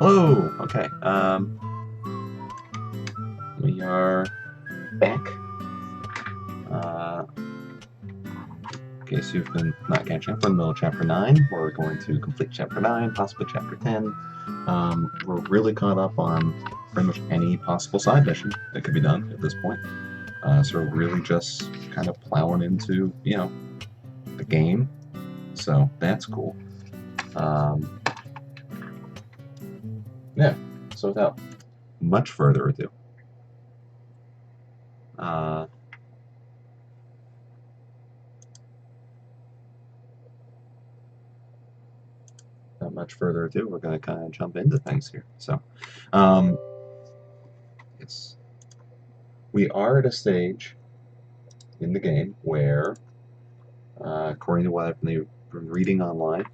Hello. Okay. We are back. In case you've been not catching up, we're in the middle of Chapter 9. We're going to complete Chapter 9, possibly Chapter 10. We're really caught up on pretty much any possible side mission that could be done at this point. So we're really just kind of plowing into, the game. So that's cool. Yeah. So without much further ado, we're going to kind of jump into things here. So, yes, we are at a stage in the game where, according to what I've been reading online,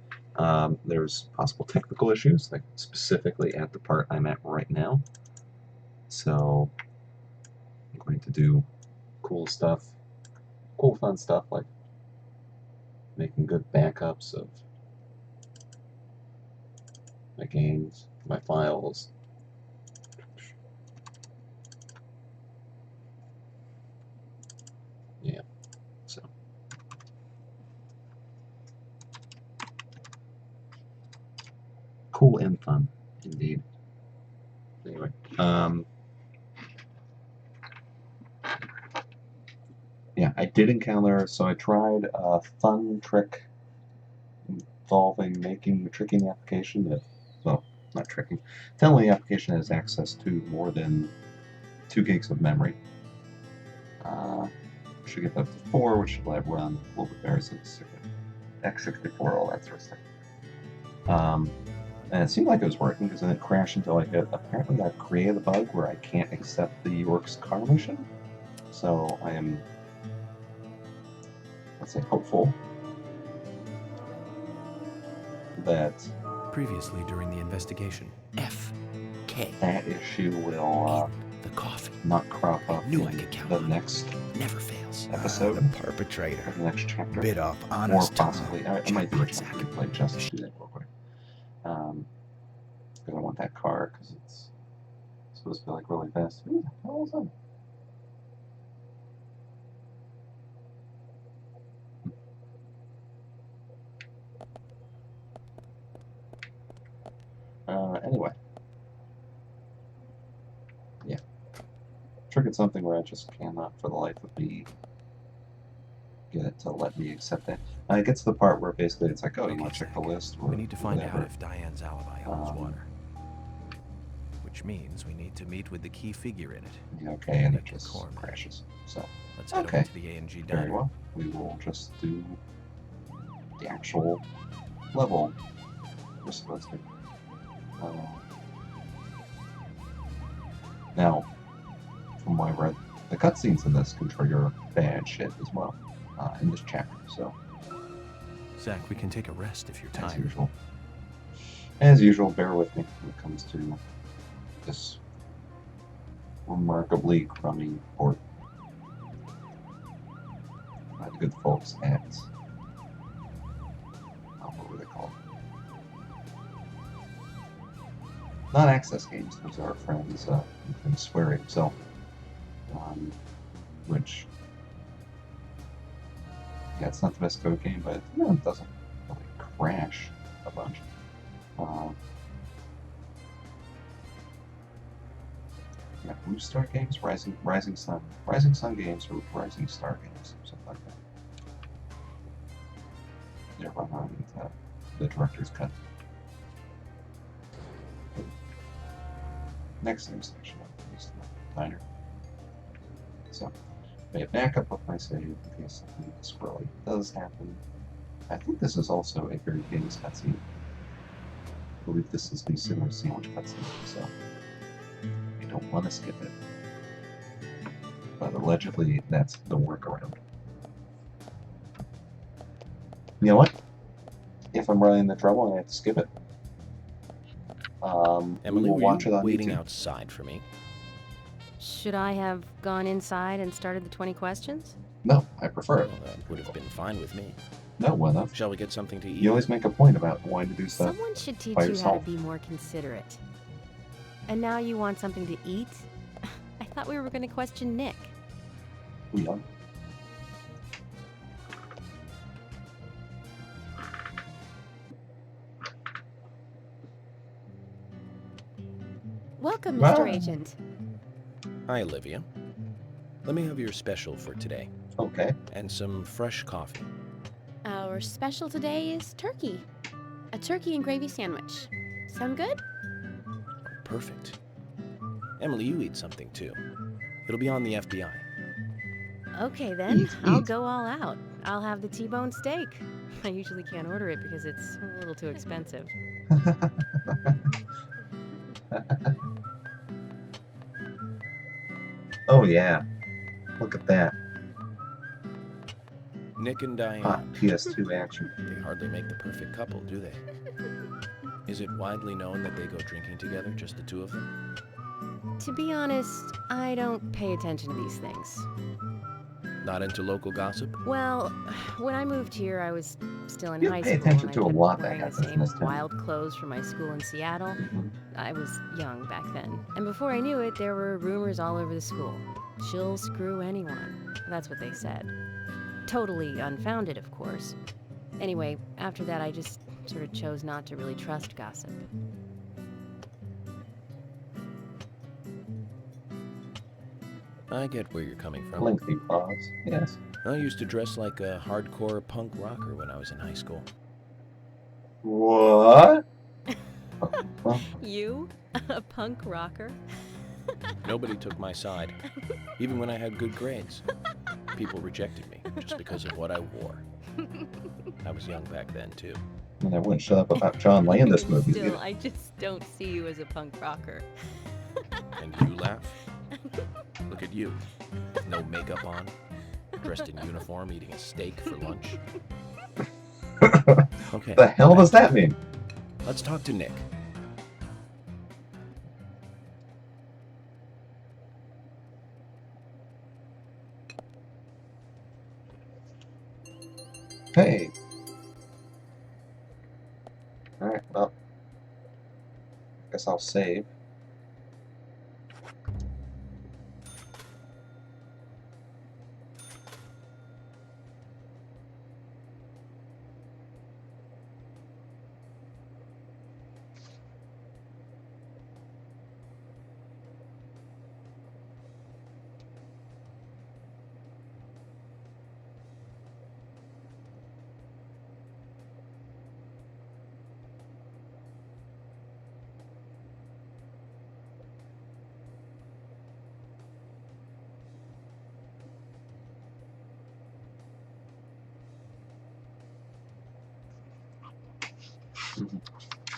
there's possible technical issues, like specifically at the part I'm at right now. So, I'm going to do cool fun stuff like making good backups of my games, my files. Yeah, so. Cool and fun, indeed. Anyway, yeah, I did encounter, so I tried a fun trick involving tricking the application that, well, not tricking, telling the application has access to more than 2 gigs of memory. Should get up to 4, which should let run a little bit better since x64, all that sort of stuff. And it seemed like it was working because then it crashed until apparently I've created a bug where I can't accept the York's car mission. So I am, let's say, hopeful that previously during the investigation, F.K. that issue will the coffee not crop up in the next never fails episode. The perpetrator. Or the next chapter. Bit off Or honest possibly, I might do a chapter replay just to do that real quick. Because I want that car, because it's supposed to be like really fast. Who the hell is that? Anyway. Yeah. Triggered something where I just cannot, for the life of me, get it to let me accept that. It gets to the part where basically it's like, oh, you want to check the list? Or we need to find whatever. out if Diane's alibi holds water. Which means we need to meet with the key figure in it. Yeah, okay, and it just crashes. So, let's head over to the A&G diner. Very well. We will just do the actual level we're supposed to. Now, from what I read, the cutscenes in this can trigger bad shit as well in this chapter. So, Zach, we can take a rest if you're tired. As usual, bear with me when it comes to this remarkably crummy port by the good folks at, what were they called? Not Access Games, those are our friends from Swear himself, which, yeah, it's not the best code game, but it doesn't really crash a bunch. Yeah, Blue Star Games, Rising Sun Games, or Rising Star Games, something like that. They're behind the director's cut. Next thing section is the diner. So, I have backup of my save in case something squirrely does happen. I think this is also a very famous cutscene. I believe this is the Sinner Sandwich cutscene, so I don't want to skip it. But allegedly, that's the workaround. You know what? If I'm running into trouble, I have to skip it. Emily, we'll watch it on waiting YouTube. outside for me? Should I have gone inside and started the 20 questions? No, I prefer it. Well, that would have been fine with me. No, well enough. Shall we get something to eat? You always make a point about wanting to do stuff Someone should teach by you how yourself. to be more considerate. And now you want something to eat? I thought we were going to question Nick. We are. Welcome, Wow. Mr. Agent. Hi, Olivia. Let me have your special for today. Okay. And some fresh coffee. Our special today is turkey. A turkey and gravy sandwich. Sound good? Perfect. Emily, you eat something too. It'll be on the FBI. Okay, then. Eat, I'll eat. go all out. I'll have the T-bone steak. I usually can't order it because it's a little too expensive. Oh, yeah. Look at that. Nick and Diane. Hot PS2 action. They hardly make the perfect couple, do they? Is it widely known that they go drinking together, just the two of them? To be honest, I don't pay attention to these things. Not into local gossip? Well, when I moved here, I was still in You high pay school, attention and to I a kept lot that wearing the happens in same this town. wild clothes from my school in Seattle. Mhm. I was young back then, and before I knew it, there were rumors all over the school. She'll screw anyone. That's what they said. Totally unfounded, of course. Anyway, after that, I just sort of chose not to really trust gossip. I get where you're coming from. Lengthy pause. Yes. I used to dress like a hardcore punk rocker when I was in high school. What? Well, You? A punk rocker? Nobody took my side, even when I had good grades. People rejected me just because of what I wore. I was young back then, too. and I wouldn't shut up about John Landis movies. Still, either. I just don't see you as a punk rocker. And you laugh? Look at you, with no makeup on, dressed in uniform, eating a steak for lunch. Okay. The hell does that mean? Let's talk to Nick. Hey. Alright, well. Guess I'll save.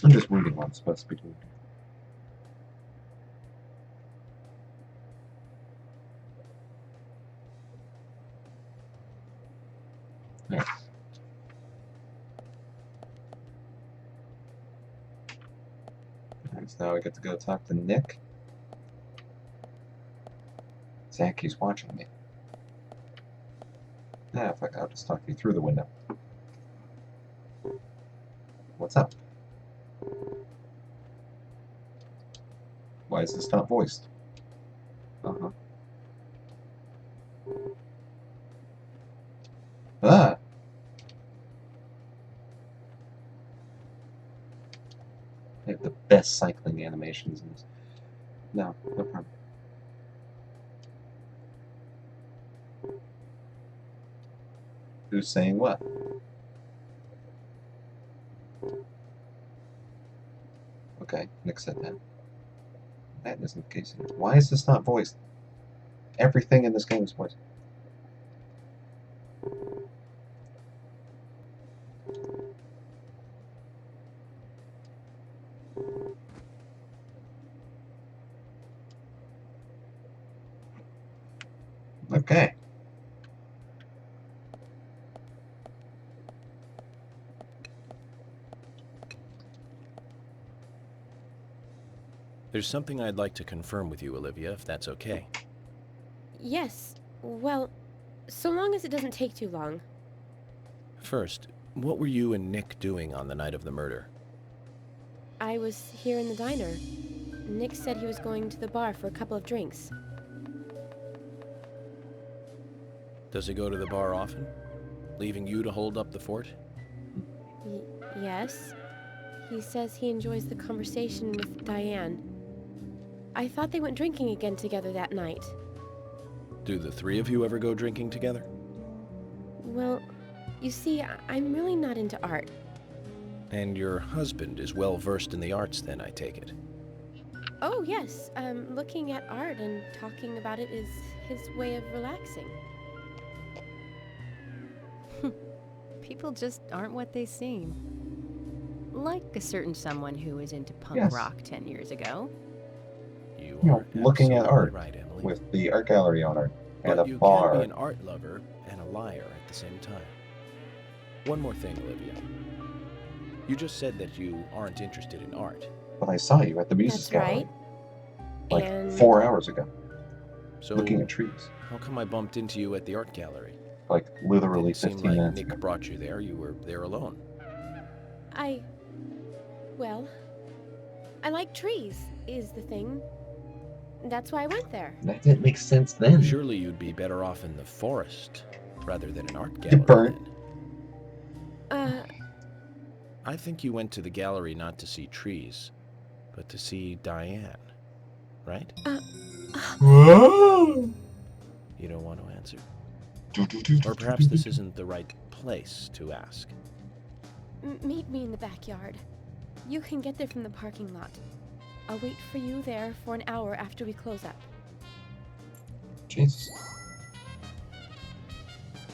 I'm just reading what I'm supposed to be doing. There. Alright, so now I get to go talk to Nick. Zach, he's watching me. Ah, fuck, I'll just talk to you through the window. What's up? Why is this not voiced? Uh-huh. Ah! They have the best cycling animations in this. No, no problem. Who's saying what? Okay, Nick said that. That isn't the case. Why is this not voiced? Everything in this game is voiced. Okay. There's something I'd like to confirm with you, Olivia, if that's okay. Yes. Well, so long as it doesn't take too long. First, what were you and Nick doing on the night of the murder? I was here in the diner. Nick said he was going to the bar for a couple of drinks. Does he go to the bar often? Leaving you to hold up the fort? Yes. He says he enjoys the conversation with Diane. I thought they went drinking again together that night. Do the three of you ever go drinking together? Well, you see, I'm really not into art. And your husband is well versed in the arts then, I take it. Oh, yes. Looking at art and talking about it is his way of relaxing. People just aren't what they seem. Like a certain someone who was into punk Yes. rock 10 years ago. You You know, are looking at absolutely art right, Emily. with the art gallery owner at But a you bar. can be an art lover and a liar at the same time. One more thing, Olivia. You just said that you aren't interested in art. But I saw you at the Muses That's gallery right. like And 4 hours ago, So looking at trees. how come I bumped into you at the art gallery? Like literally Didn't seem 15 like minutes Nick ago. brought you there. You were there alone. well, I like trees, is the thing. That's why I went there. That didn't make sense then. Surely you'd be better off in the forest rather than an art You gallery. burnt. Then. I think you went to the gallery not to see trees, but to see Diane, right? Whoa! You don't want to answer. Or Or perhaps this isn't the right place to ask. Meet me in the backyard. You can get there from the parking lot. I'll wait for you there for an hour after we close up. Jesus.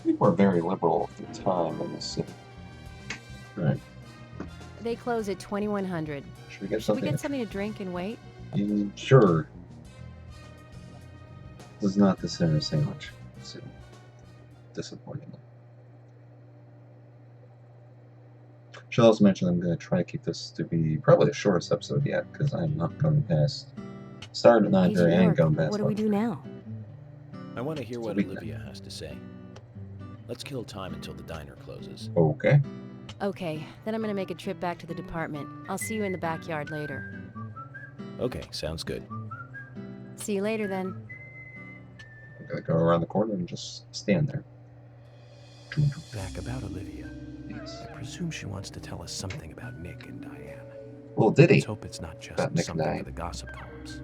People are very liberal with their time in this city. Alright, They close at 2100. should we get Should we something? get something to drink and wait? Sure. This is not the center sandwich. So, disappointing. Should also mention I'm going to try to keep this to be probably the shortest episode yet, because I'm not going past. Start at 9:30 Agent and York, going past. what do we do now? I want to hear It's a what weeknight. Olivia has to say. Let's kill time until the diner closes. Okay. Okay, then I'm gonna make a trip back to the department. I'll see you in the backyard later. Okay, sounds good. See you later then. I'm going to go around the corner and just stand there. Back about Olivia. Yes. I presume she wants to tell us something about Nick and Diane. Well, did he? Let's hope it's not just About Nick and something Diane. for the gossip columns.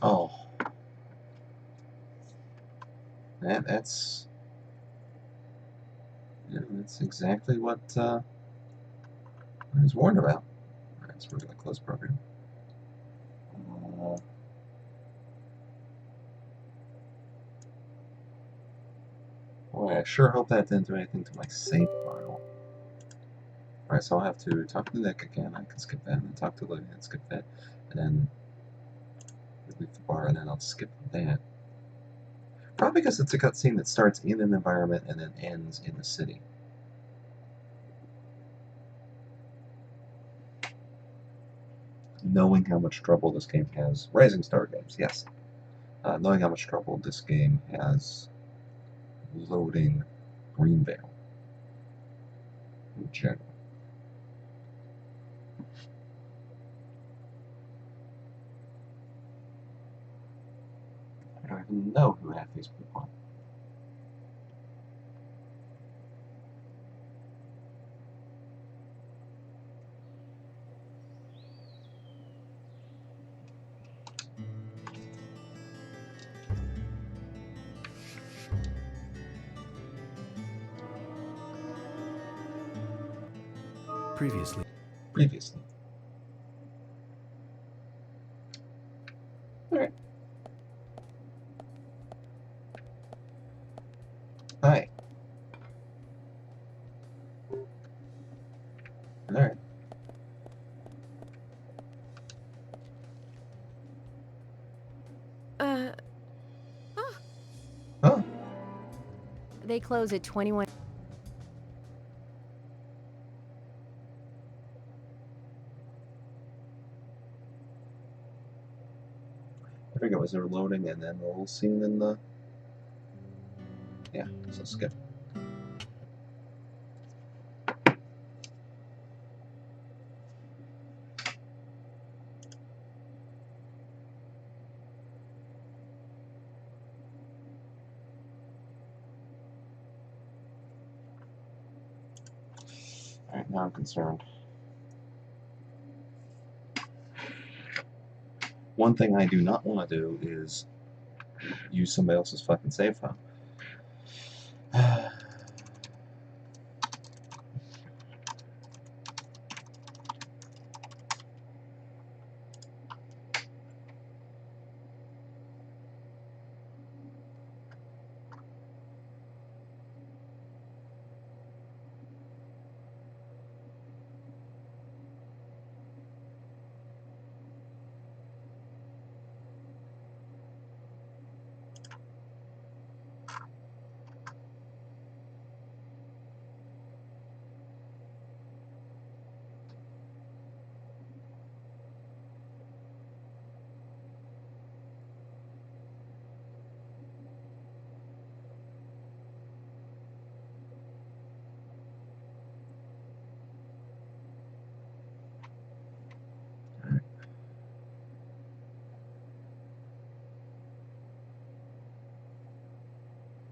Oh. That's... Yeah, that's exactly what I was warned about. Alright, so we're going to close program. Boy, I sure hope that didn't do anything to my save file. Alright, so I'll have to talk to Nick again. I can skip that, and then talk to Olivia and skip that, and then leave the bar, and then I'll skip that. Probably because it's a cutscene that starts in an environment and then ends in the city. Knowing how much trouble this game has, Rising Star Games, yes. Knowing how much trouble this game has loading Greenvale in general. I don't even know who half these people are. Previously. Previously. Alright. Hi. Alright. Oh, They close at 21. I think it was there loading and then a little scene in the... Yeah, so skip. Alright, now I'm concerned. One thing I do not want to do is use somebody else's fucking save file.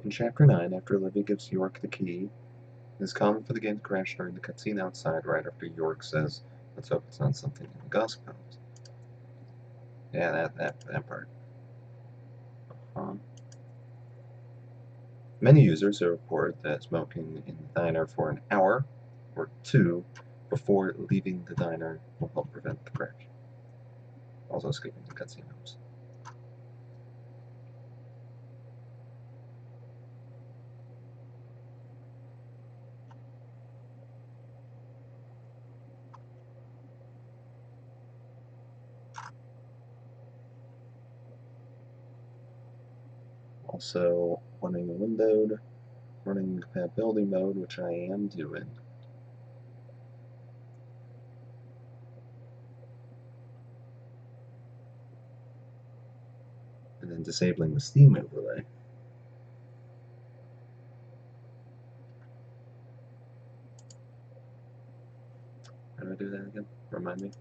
In Chapter 9, after Olivia gives York the key, it is common for the game to crash during the cutscene outside right after York says, "Let's hope it's not something in the gossip columns." Yeah, that part. Many users have reported that smoking in the diner for an hour or two before leaving the diner will help prevent the crash. Also skipping the cutscene notes. Also, running windowed, running compatibility mode, which I am doing. And then disabling the Steam overlay. How do I do that again? Remind me.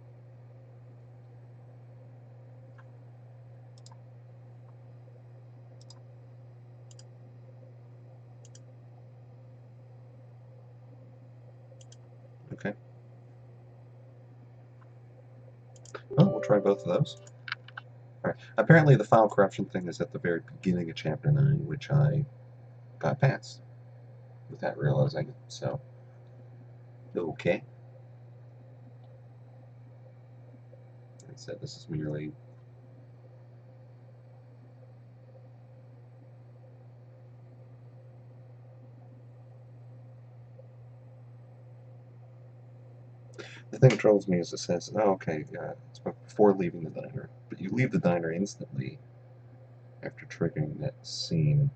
Okay. Well, we'll try both of those. Alright. Apparently the file corruption thing is at the very beginning of Chapter 9, which I got past without realizing it. So, okay. Like I said, this is merely... The thing that troubles me is it says, oh, okay, it's before leaving the diner. But you leave the diner instantly after triggering that scene.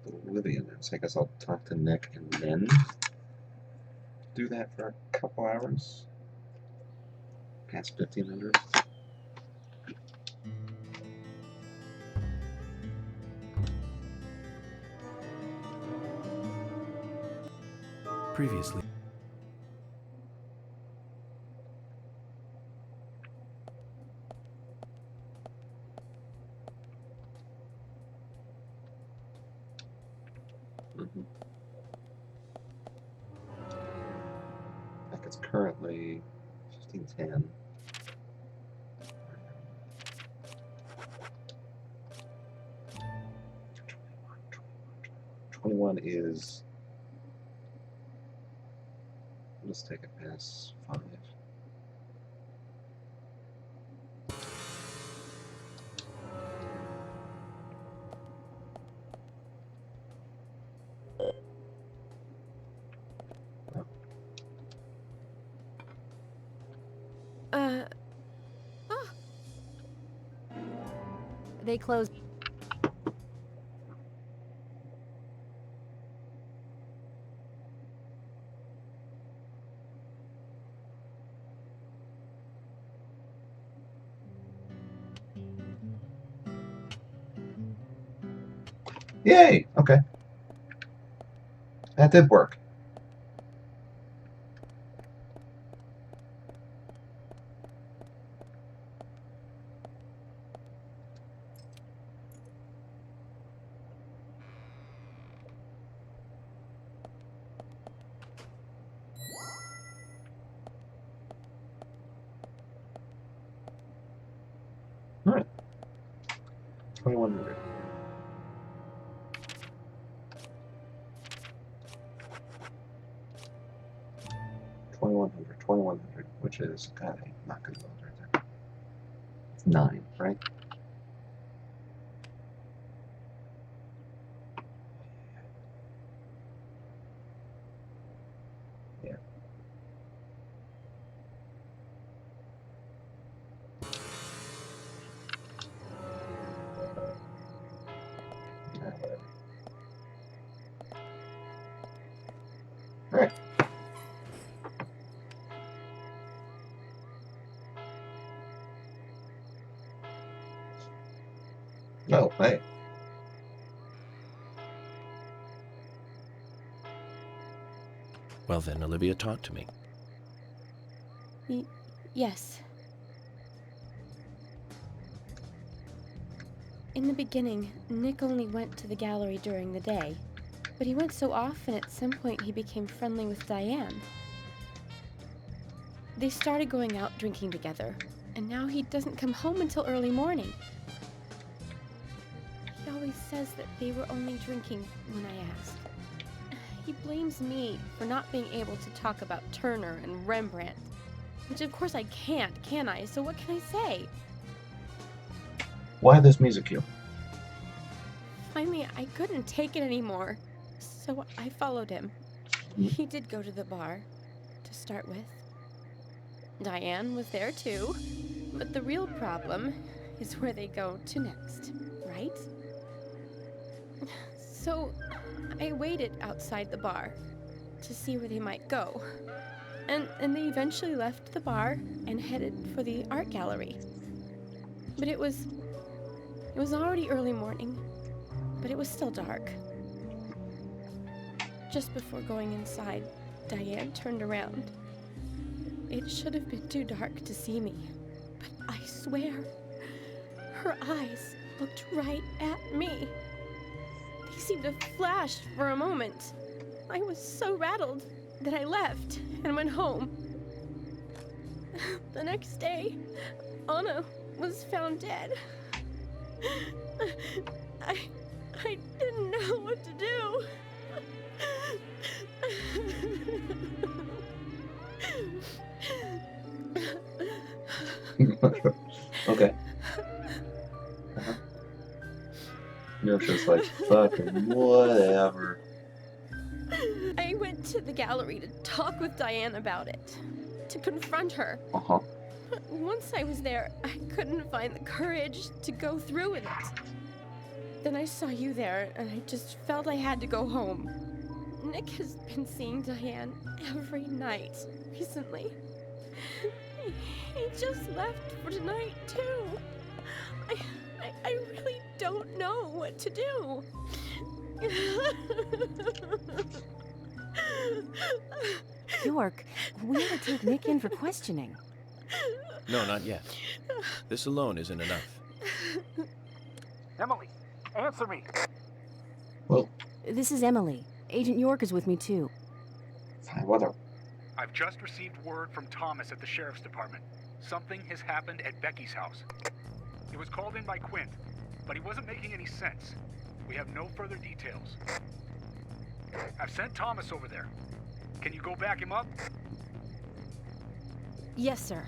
Little Olivia there. So I guess I'll talk to Nick and then do that for a couple hours. Past 1500. Previously. I think it's currently 1510. 21 is... Let's take it past 5. Oh, They closed. Yay! Okay. That did work. 2100. $2,100, which is, God, I'm not good at those right there. It's 9, right? Yeah. Whatever. All right. Oh, hey. Well then, Olivia, talk to me. Yes. In the beginning, Nick only went to the gallery during the day, but he went so often at some point he became friendly with Diane. They started going out drinking together, and now he doesn't come home until early morning. He always says that they were only drinking when I ask. He blames me for not being able to talk about Turner and Rembrandt, which of course I can't, can I? So what can I say? Why this music cue? Finally, I couldn't take it anymore, so I followed him. He did go to the bar, to start with. Diane was there too, but the real problem is where they go to next, right? So I waited outside the bar to see where they might go, and they eventually left the bar and headed for the art gallery. But it was already early morning, but it was still dark. Just before going inside, Diane turned around. It should have been too dark to see me, but I swear, her eyes looked right at me. They seemed to flash for a moment. I was so rattled that I left and went home. The next day, Anna was found dead. I didn't know what to do. Okay. You're just like, fucking whatever. I went to the gallery to talk with Diane about it, to confront her. Uh-huh. But once I was there, I couldn't find the courage to go through with it. Then I saw you there, and I just felt I had to go home. Nick has been seeing Diane every night recently. He just left for tonight, too. I really don't know what to do. York, we ought to take Nick in for questioning. No, not yet. This alone isn't enough. Emily, answer me. Well, This is Emily. Agent York is with me, too. fine, whatever. I've just received word from Thomas at the sheriff's department. Something has happened at Becky's house. It was called in by Quint, but he wasn't making any sense. We have no further details. I've sent Thomas over there. Can you go back him up? Yes, sir.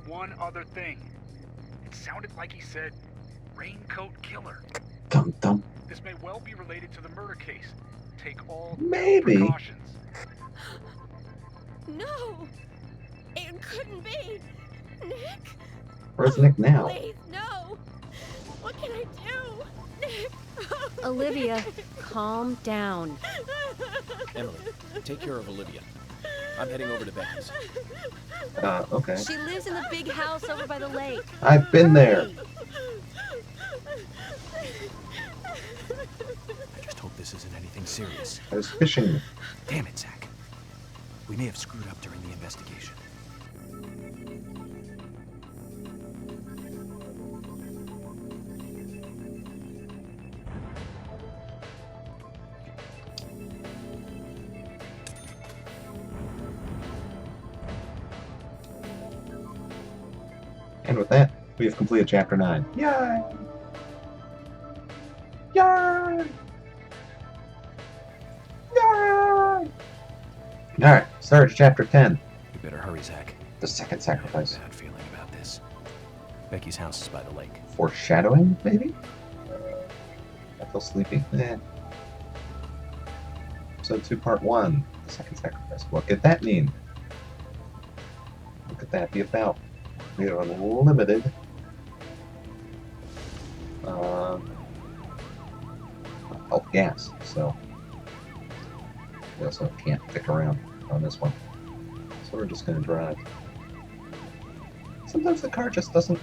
One other thing. It sounded like he said, Raincoat Killer. Dum dum. This may well be related to the murder case. Take all Maybe. precautions. No! It couldn't be! Nick! Where's Nick now? Please, no! What can I do? Nick! Olivia, calm down. Emily, take care of Olivia. I'm heading over to Becky's. Okay. She lives in the big house over by the lake. I've been there. I just hope this isn't anything serious. I was fishing. Damn it, Zach. We may have screwed up during the investigation. And with that, We have completed chapter 9. Yay! Yay! Yay! Alright, start chapter 10. We better hurry, Zach. The second I sacrifice. have a bad feeling about this. Becky's house is by the lake. Foreshadowing, maybe? I feel sleepy. Episode 2, Part 1. The second sacrifice. What could that mean? What could that be about? We have unlimited health gas, so we also can't stick around on this one. So we're just going to drive. Sometimes the car just doesn't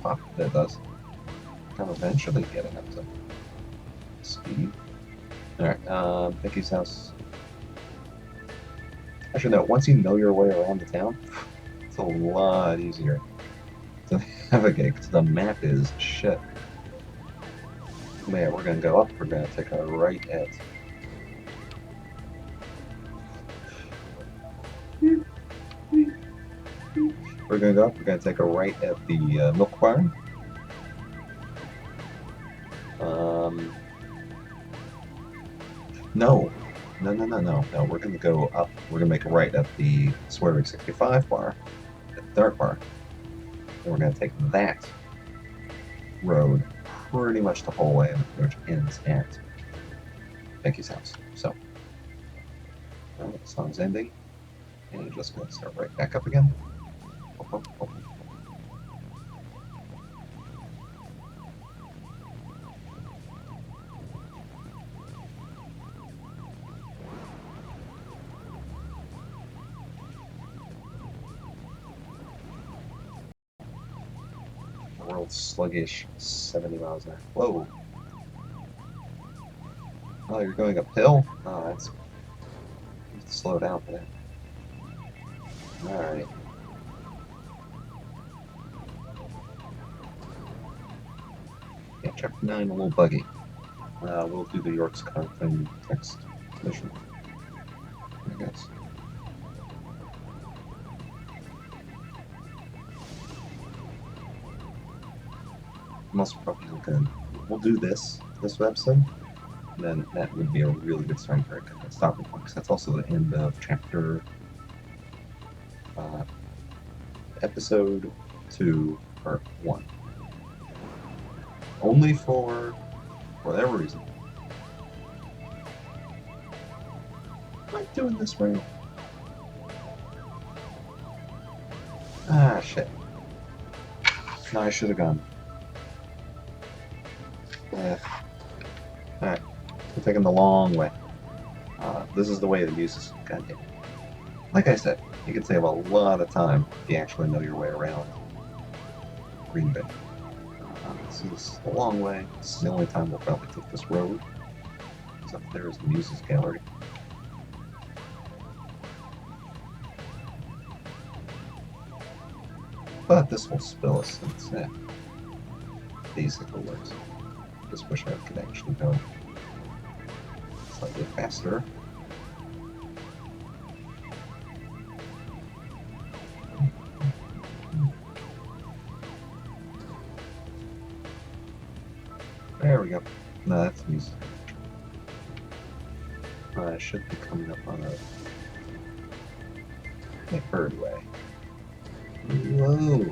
pop. It does. I'm eventually getting up to speed. Alright, Becky's house. Actually, no, once you know your way around the town, it's a lot easier to navigate because the map is shit. Man, we're gonna go up, we're gonna take a right at. We're gonna go up, we're gonna take a right at the milk barn. No, we're gonna go up, we're gonna make a right at the Swearing 65 bar, at the Dark bar. And we're gonna take that road pretty much the whole way, which ends at Becky's house. So, the song's ending, and you're just gonna start right back up again. World's sluggish 70 miles an hour. Whoa. Oh, you're going uphill? Oh, that's... You have to slow down for that. Alright. Yeah, chapter 9, a little buggy. We'll do the York's car thing next mission, I guess. Most probably good. We'll do this episode, and then that would be a really good starting point, stopping point, because that's also the end of chapter episode 2, part 1. Only for whatever reason. Am I doing this right? Ah, shit. No, I should have gone. Alright, we're taking the long way. This is the way the uses. Goddamn. Like I said, you can save a lot of time if you actually know your way around Green Bay. This is a long way. This is the only time we'll probably take this road. Because up there is the Muses Gallery. But this will spill us since basically works. Just wish I could actually go slightly faster. There we go. No, that's easy. I should be coming up on a bird way. Whoa!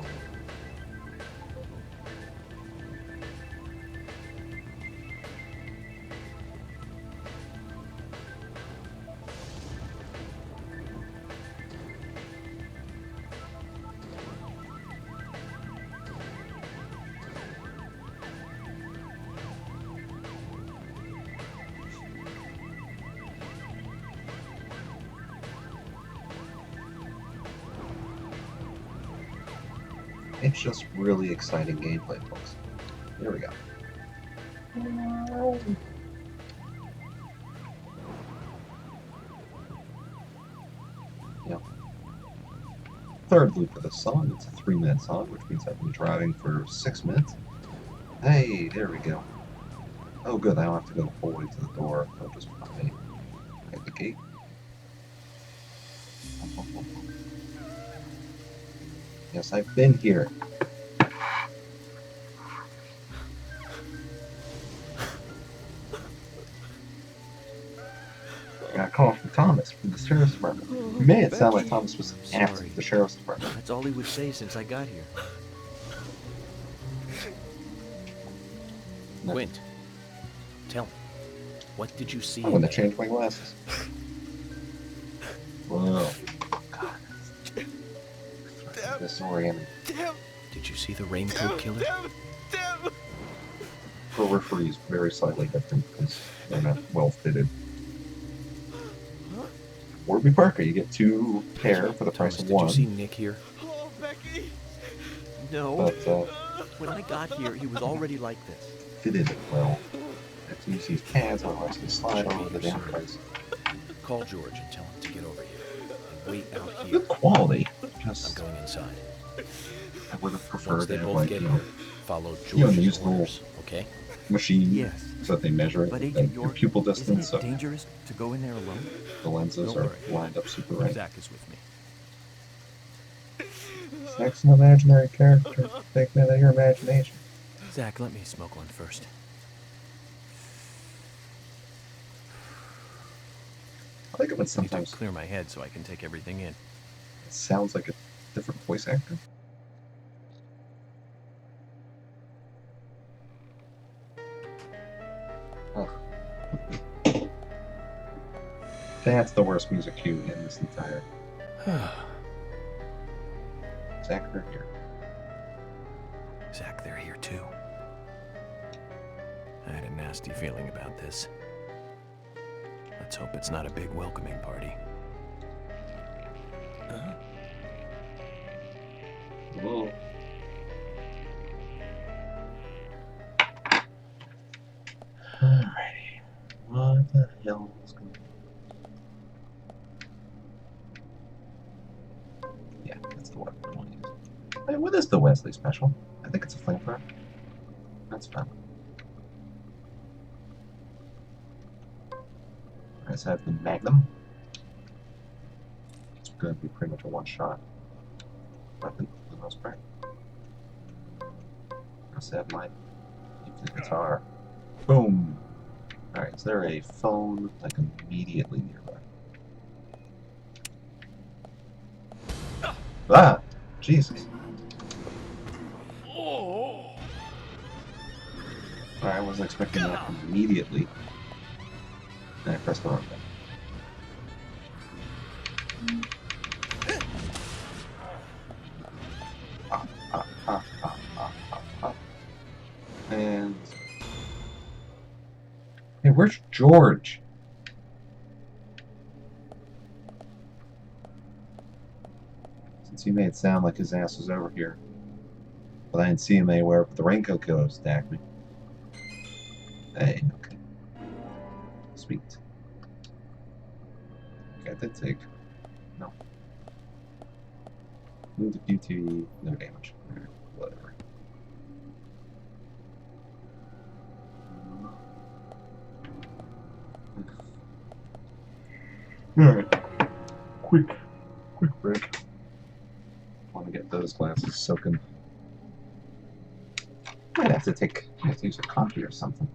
It's just really exciting gameplay, folks. Here we go. Yep. Third loop of the song. It's a 3-minute song, which means I've been driving for 6 minutes. Hey, there we go. Oh, good. I don't have to go the whole way to the door. I'll just pay at the gate. Yes, I've been here. Thomas from the sheriff's department. You made it sound like Thomas was asked Sorry. at the sheriff's department. That's all he would say since I got here. Quint, tell me, what did you see? I'm gonna in there? change my glasses. Whoa. God. Disorienting. Did you see the Raincoat Killer? Periphery is very slightly different because they're not well fitted. Warby Parker, you get 2 pair for the price Thomas, of did 1. you see Nick here? No. But When I got here, he was already like this. fitted well. Have to use these pads, otherwise they slide all over the damn place. Call George and tell him to get over here and wait out here. Good quality. I'm Just going inside. I would have Once preferred they to have both like get you know here, follow you know, George's use little orders, okay? machine Yes. so that they measure it But at Agent your York, pupil isn't distance, it so dangerous to go in there alone? the lenses Don't are worry. lined up super right. Zach is with me. Zach's an imaginary character. Take that out of your imagination. Zach, let me smoke one first. I like it when I need to sometimes clear my head so I can take everything in. it sounds like a different voice actor. Ugh. That's the worst music cue in this entire Zach, they're here. Zach, they're here too. I had a nasty feeling about this. Let's hope it's not a big welcoming party. Whoa. Alrighty. What the hell is going on? Yeah, that's the one I want to use. Hey, what is the Wesley special? I think it's a flamethrower. That's fun. Alright, so I have the Magnum. It's going to be pretty much a one-shot weapon for the most part. I also have my the guitar. Boom! Alright, is there a phone like immediately nearby? Ah! Jesus. Alright, I wasn't expecting that immediately. And I pressed the wrong button. And hey, where's George? Since he made it sound like his ass was over here, but I didn't see him anywhere. But the Raincoat Killer stacked me. Hey, okay, sweet. Okay, I did take no. Move the QT, no damage. Alright, whatever. Alright. Quick break. Want to get those glasses soaking. Might have to use a coffee or something.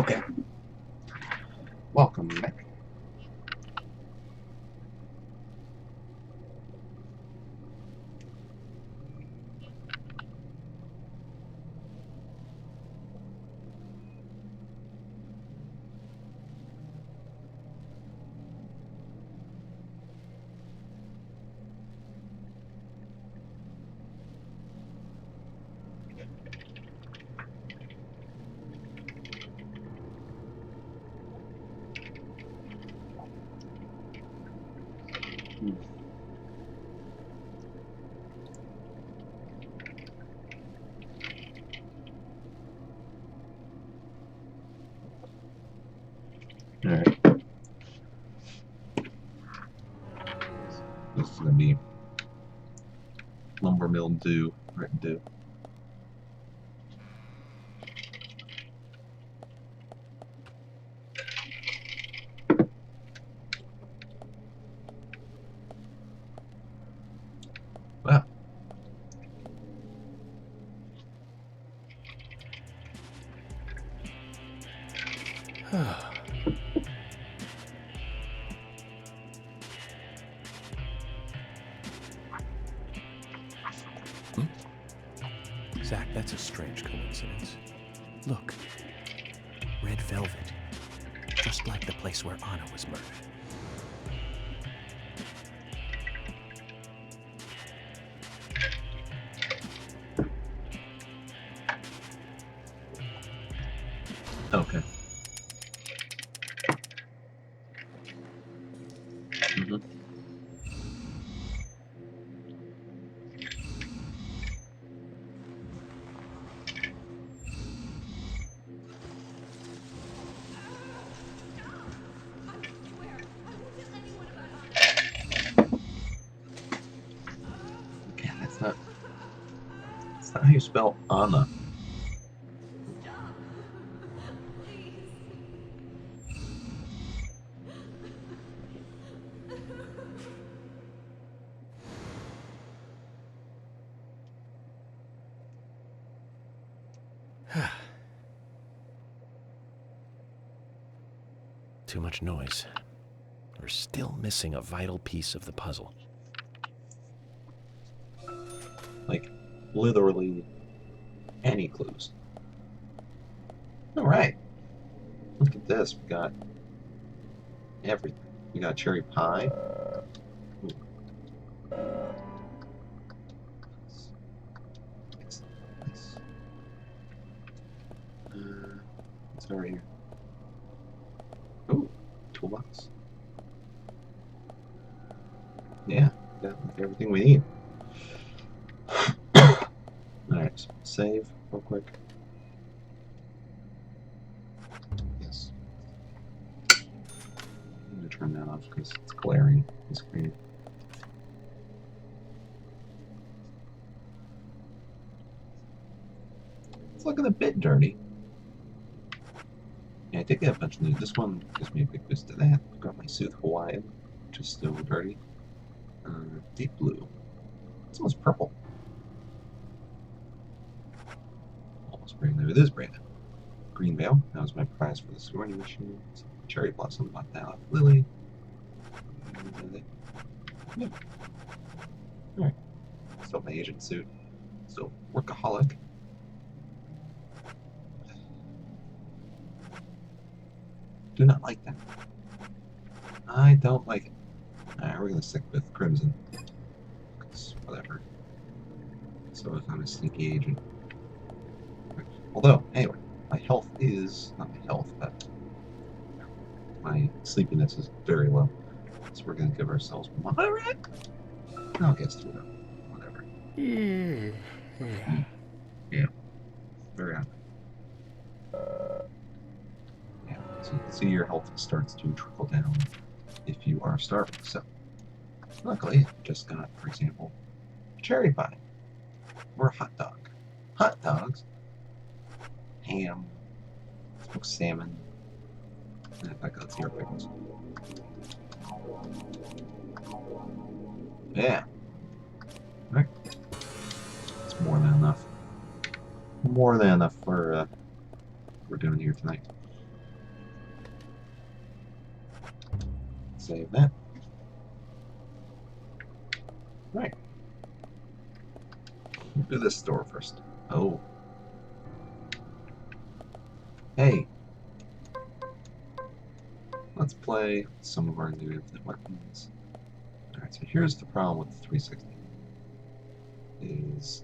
Okay. Welcome back. Alright. This is gonna be lumber mill do, right do. Wow. Zach, that's a strange coincidence. Look. Red velvet. Just like the place where Anna was murdered. Okay. Okay, that's not how you spell Anna. Too much noise. We're still missing a vital piece of the puzzle. Like, literally any clues. Alright. Look at this. We got everything. We got cherry pie. Ooh. Nice. Nice. What's over here? Ooh, toolbox. Yeah, got everything we need. Alright, so save real quick. Yes. I'm going to turn that off because it's glaring the screen. It's looking a bit dirty. Yeah, I did get a bunch of new. This one gives me a big boost to that. I've got my Sooth Hawaiian, which is still dirty. Deep blue. This one's purple. Almost brand new. It is brand new. Green Veil. That was my prize for the scoring mission. Cherry Blossom. Bought that off Lily. Yeah. Alright. Still my agent suit. Still workaholic. Do not like that. I don't like it. Alright, we're gonna stick with Crimson. Because, whatever. So if I'm a sneaky agent. Although, anyway, my health is, not my health, but my sleepiness is very low. So we're gonna give ourselves moderate. I'll guess through it. Whatever. Yeah. Very happy. Yeah. So you can see your health starts to trickle down if you are starving. So luckily, I just got, for example, cherry pie or a hot dog. Hot dogs, ham, smoked salmon, and in fact, let's see our pickles. Yeah. Alright. It's more than enough. More than enough for what we're doing here tonight. Save that. Right. We'll do this door first. Oh. Hey. Let's play some of our new infinite weapons. Alright, so here's the problem with the 360. Is...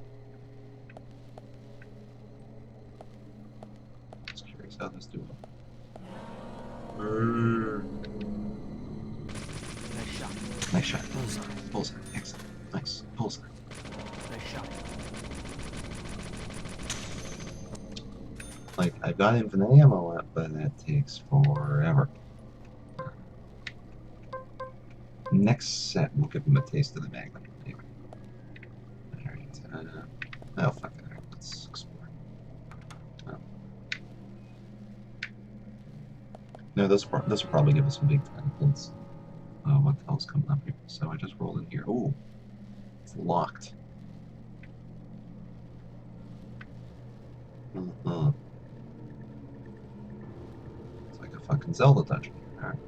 Just curious how this do. Nice shot. Nice shot. Bullseye. Bullseye. Excellent. Nice. Bullseye. Nice shot. Like, I've got infinite ammo up, but that takes forever. Next set, we'll give him a taste of the Magnum. Anyway. Alright, oh, fuck it. Alright, let's explore. Oh. No, this will probably give us some big benefits. What the hell's coming up here? So I just rolled in here. Ooh, it's locked. It's like a fucking Zelda dungeon. Alright.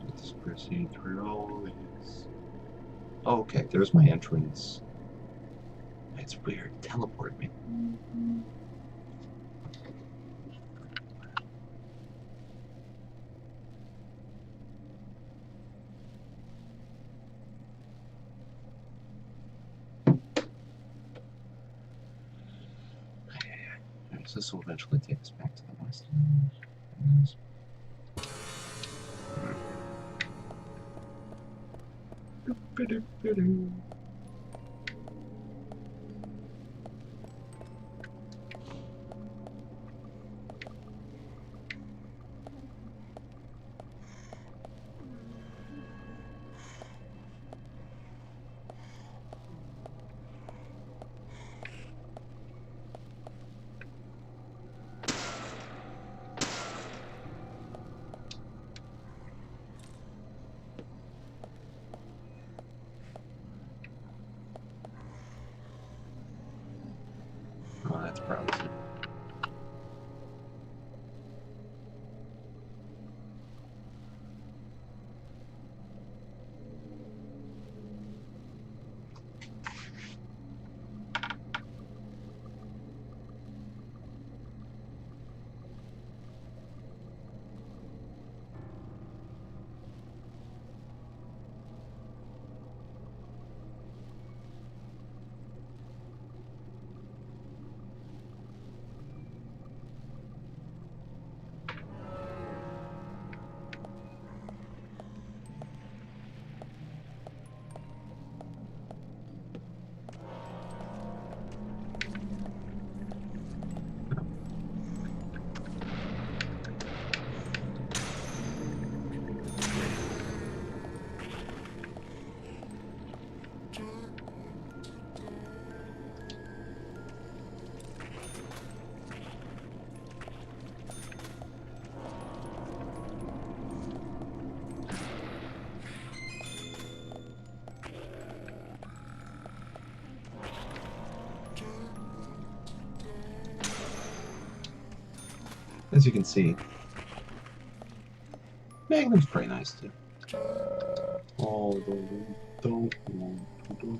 Let's proceed through all these. Oh, okay, there's my entrance. It's weird. Teleport me. So this will eventually take us back to the west. Oh, that's promising. As you can see, Magnum's pretty nice too. Although we don't want to do.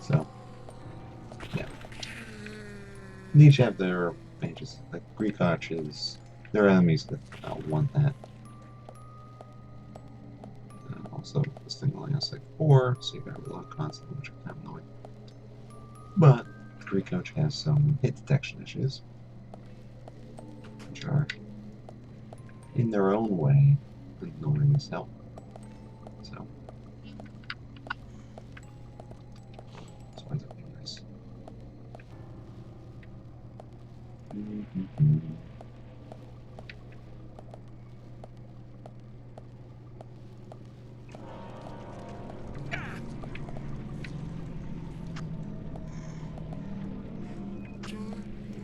So, yeah. They each have their mages. Like Greek arches, their enemies that want that. Also, this thing only has like 4, so you gotta reload constantly, which is kind of annoying. But Greek Coach has some hit detection issues, which are, in their own way, annoying as hell. So. Why is it being nice?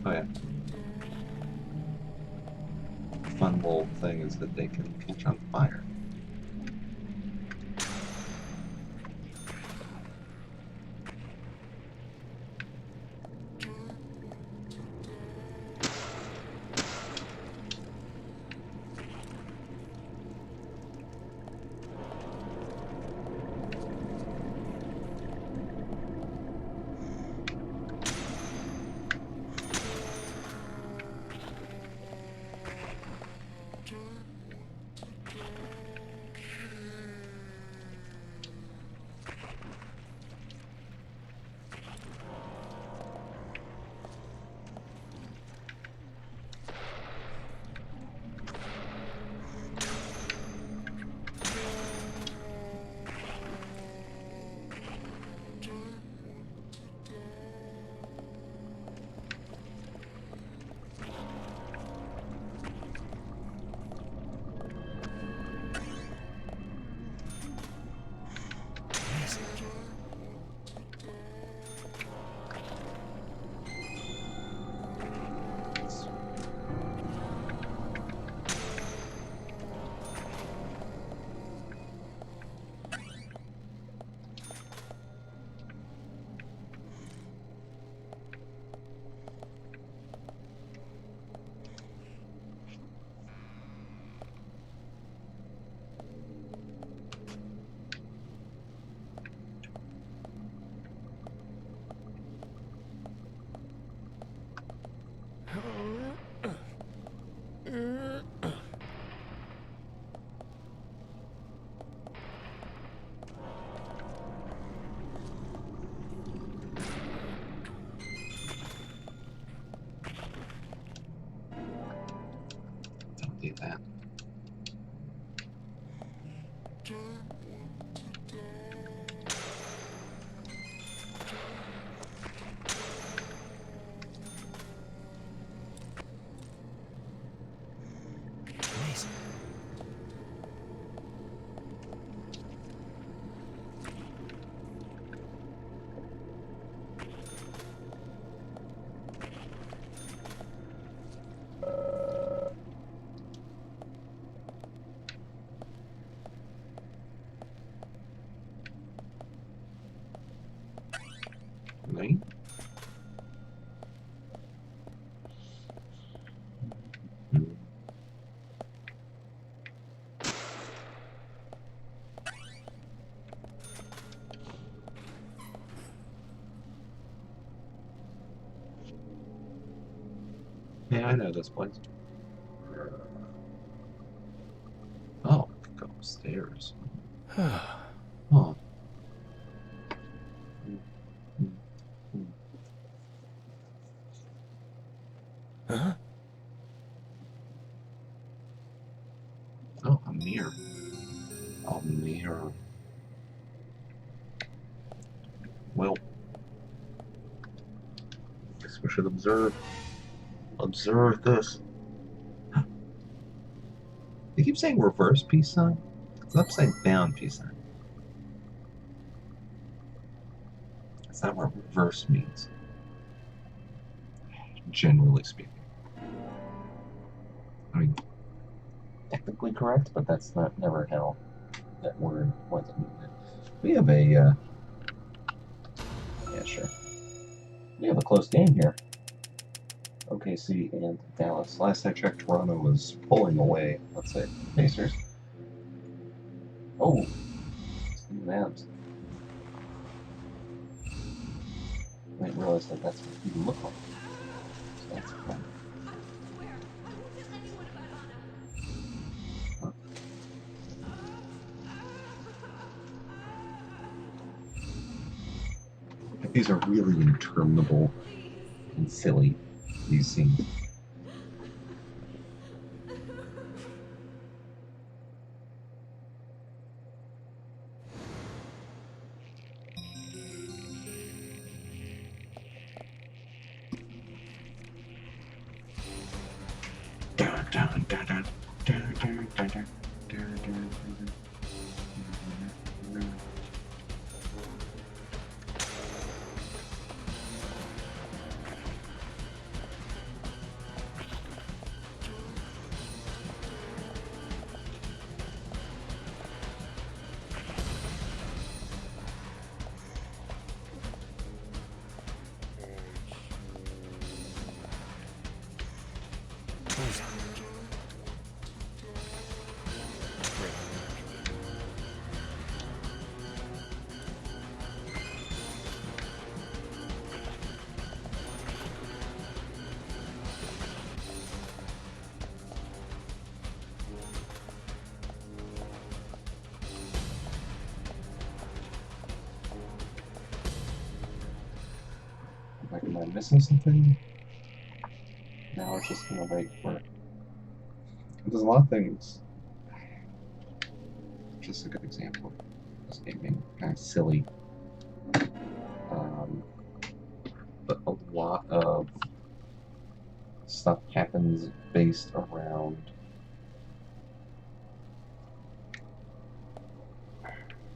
Oh yeah. Fun little thing is that they can catch on fire. Don't do that. Right? Yeah, I know this place. Oh, go upstairs. Oh. Huh? Oh, a mirror. A mirror. Well, guess we should observe this. They keep saying reverse peace sign. It's upside down peace sign. That's not what reverse means, generally speaking. I mean, technically correct, but that's not never how that word wasn't used. We have a, yeah, sure. We have a close game here. OKC and Dallas. Last I checked, Toronto was pulling away, let's say, Pacers. Oh, it's the Mavs. I didn't realize that that's what you look like. So that's fun. Huh. These are really interminable and silly, these scenes. Am I missing something? Now it's just gonna wait for it. There's a lot of things. Just a good example of this game being kind of silly. But a lot of stuff happens based around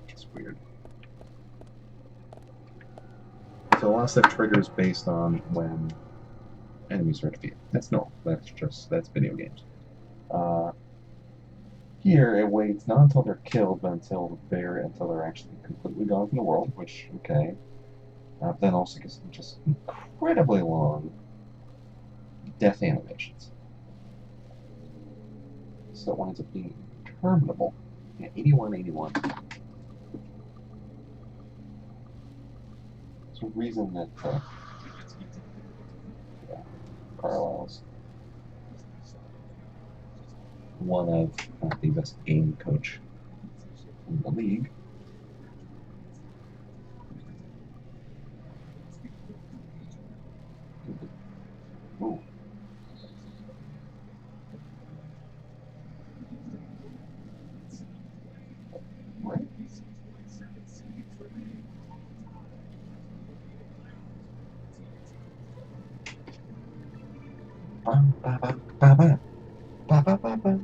it's weird. So a lot of stuff triggers based on when enemies are defeated. That's normal. That's video games. Here it waits not until they're killed, but until they're actually completely gone from the world, which okay. But then also gives them just incredibly long death animations. So it winds up being interminable. Yeah, 81. There's a reason that Carlisle's one of the best game coach in the league. Ooh. Right. Ba ba ba ba ba ba ba ba ba.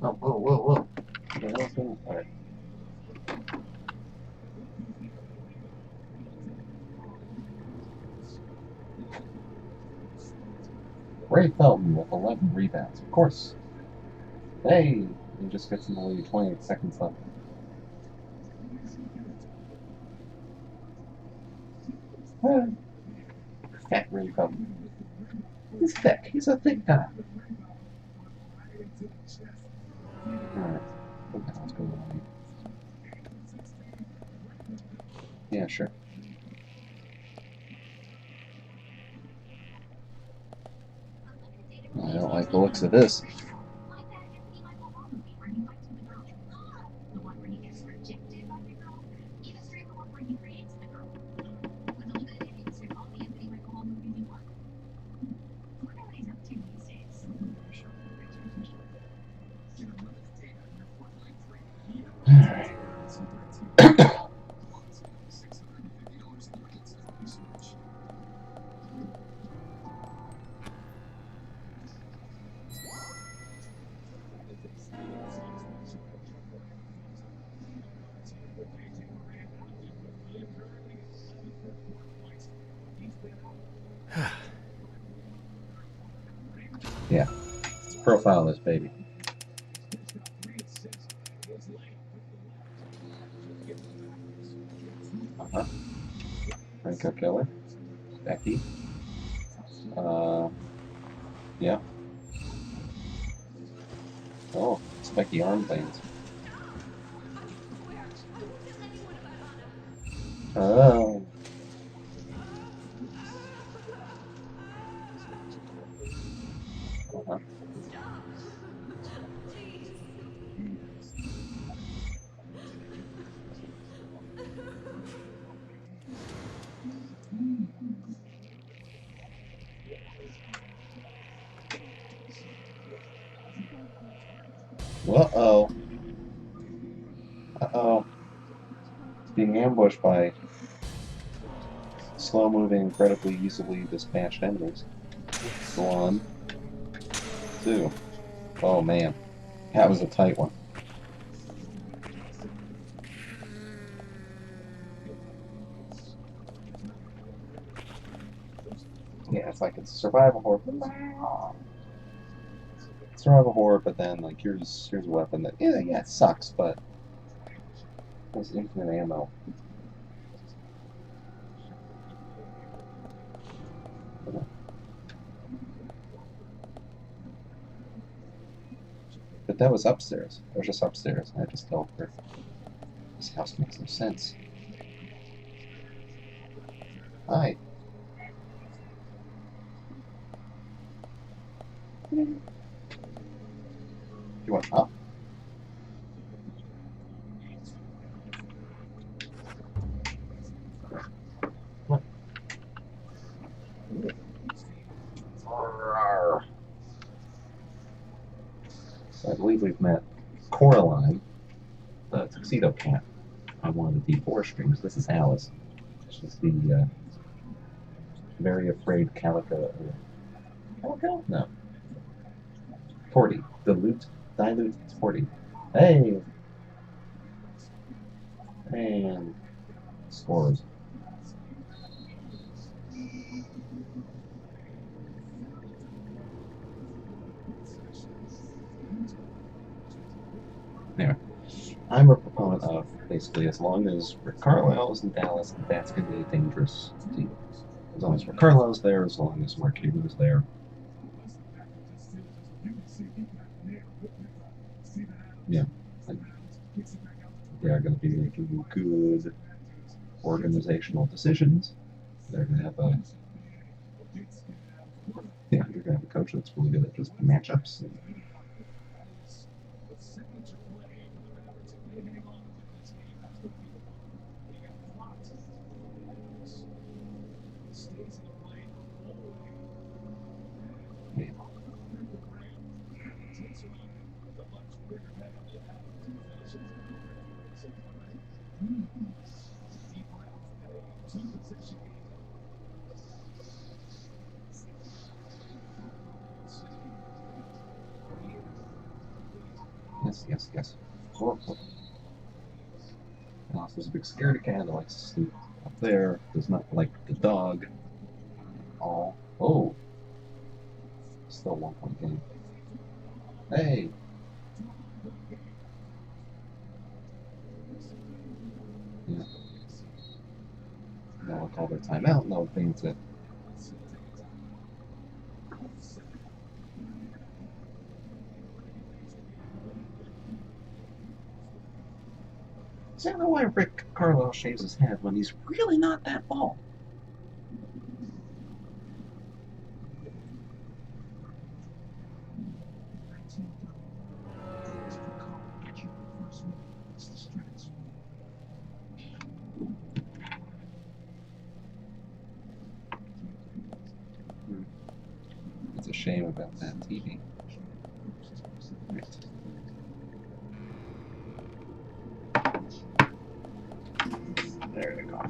Oh, whoa. What the hell's going on? All right. Ray Felton with 11 rebounds. Of course. Hey, he just gets in the lead. 28 seconds left. Fat Ray Felton. He's thick. He's a thick guy. Alright. What the hell's going on here? Yeah, sure. I don't like the looks of this. Yeah. Let's profile this baby. Uh-huh. Raincoat Killer. Becky. Yeah. Oh, it's Becky Armbands. Oh. Uh-huh. Uh-oh. Uh-oh. Being ambushed by slow-moving, incredibly easily dispatched enemies. Go on. 2. Oh, man. That was a tight one. Yeah, it's like it's a survival horror. Survival horror, but then, like, here's a weapon that, yeah, it sucks, but there's infinite ammo. But that was upstairs. It was just upstairs. I just told her, this house makes no sense. Hi. You want up? What? So I believe we've met Coraline, the tuxedo cat, on one of the D4 streams. This is Alice. She's the very afraid Calico. Calico? No. Torty. Dilute Torty. Hey! And scores. Anyway, I'm a proponent of basically as long as Rick Carlisle's in Dallas, that's going to be a dangerous team. As long as Rick Carlisle's there, as long as Mark Cuban's there. Yeah. They are going to be making good organizational decisions. They're going to have a you're going to have a coach that's really good at just matchups. Yes. Oh. Also, there's a big scaredy cat that likes to sleep up there. Does not like the dog. Oh. Still 1-point game. Hey! Yeah. No one called their timeout, no things that. I don't know why Rick Carlisle shaves his head when he's really not that bald. It's a shame about that TV. Right. There they go.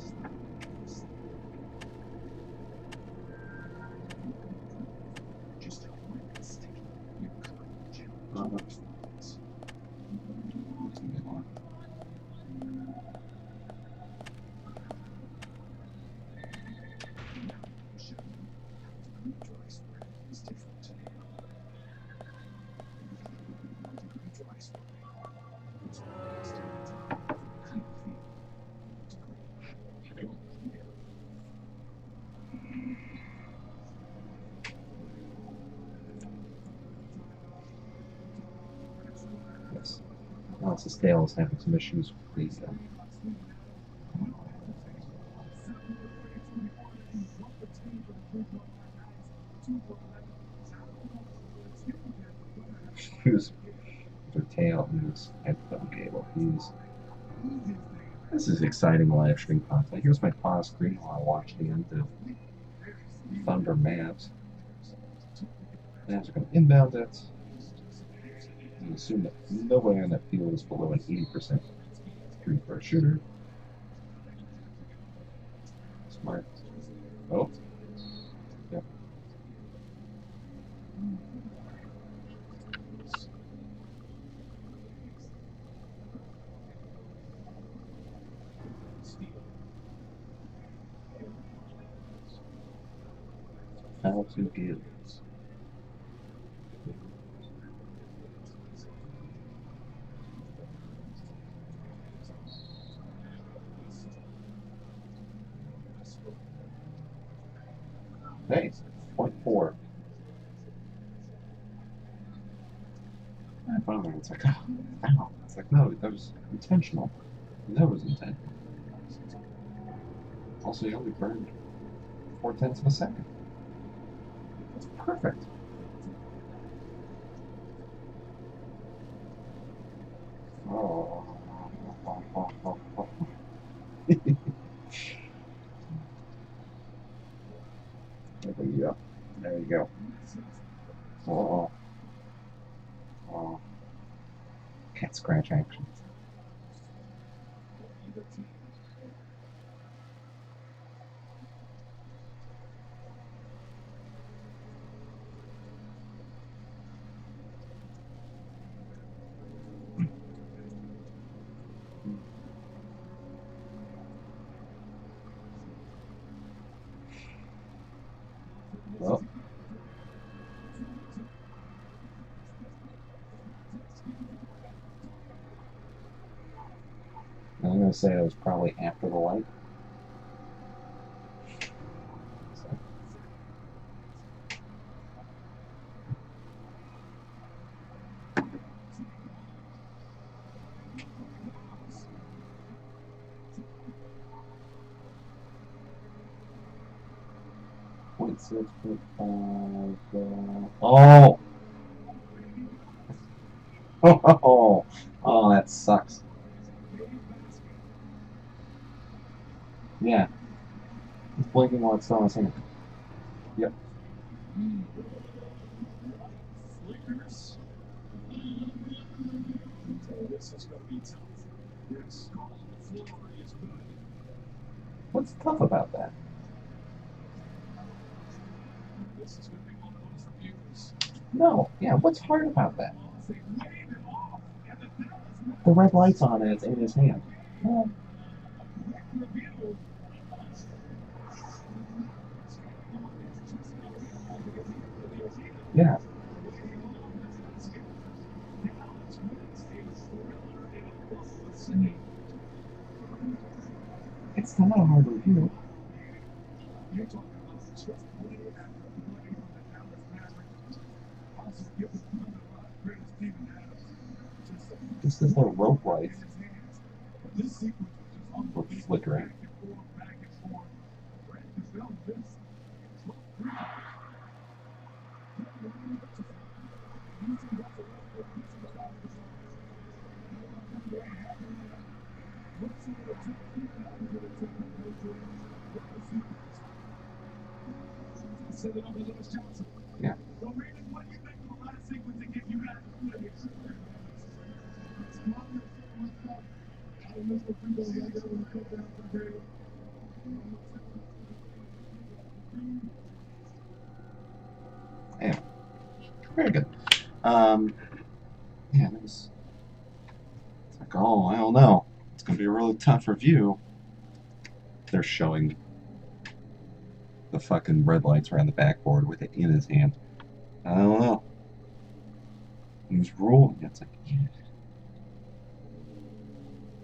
Lots of Scales having some issues with the shoes. Their tail and his headphone cable. This is exciting live stream content. Here's my pause screen while I watch the end of Thunder Mavs. Mavs are going to inbound it. I assume that nobody on that field is below an 80% three-throw shooter. Smart. Oh. Yep. Foul to give. Hey, 0.4. Finally, it's like, oh, ow. It's like, no, that was intentional. That was intentional. Also, you only burned 0.4 of a second. That's perfect. Oh. There you go. There you go. Oh. Oh. Cat scratch action. Well. I'm going to say it was probably after the light. Point 6.5. Oh! Oh! Oh, that sucks. Yeah. He's blinking while it's still on his hand. Yep. What's tough about that? No. Yeah, what's hard about that? The red light's on and it's in his hand. Well, yeah. It's not a hard review. This is the rope light. We're flickering. Yeah. Yeah. Very good. Yeah, it was. It's like, oh, I don't know. It's gonna be a really tough review. They're showing the fucking red lights around the backboard with it in his hand. I don't know. He was rolling. It's like, yeah.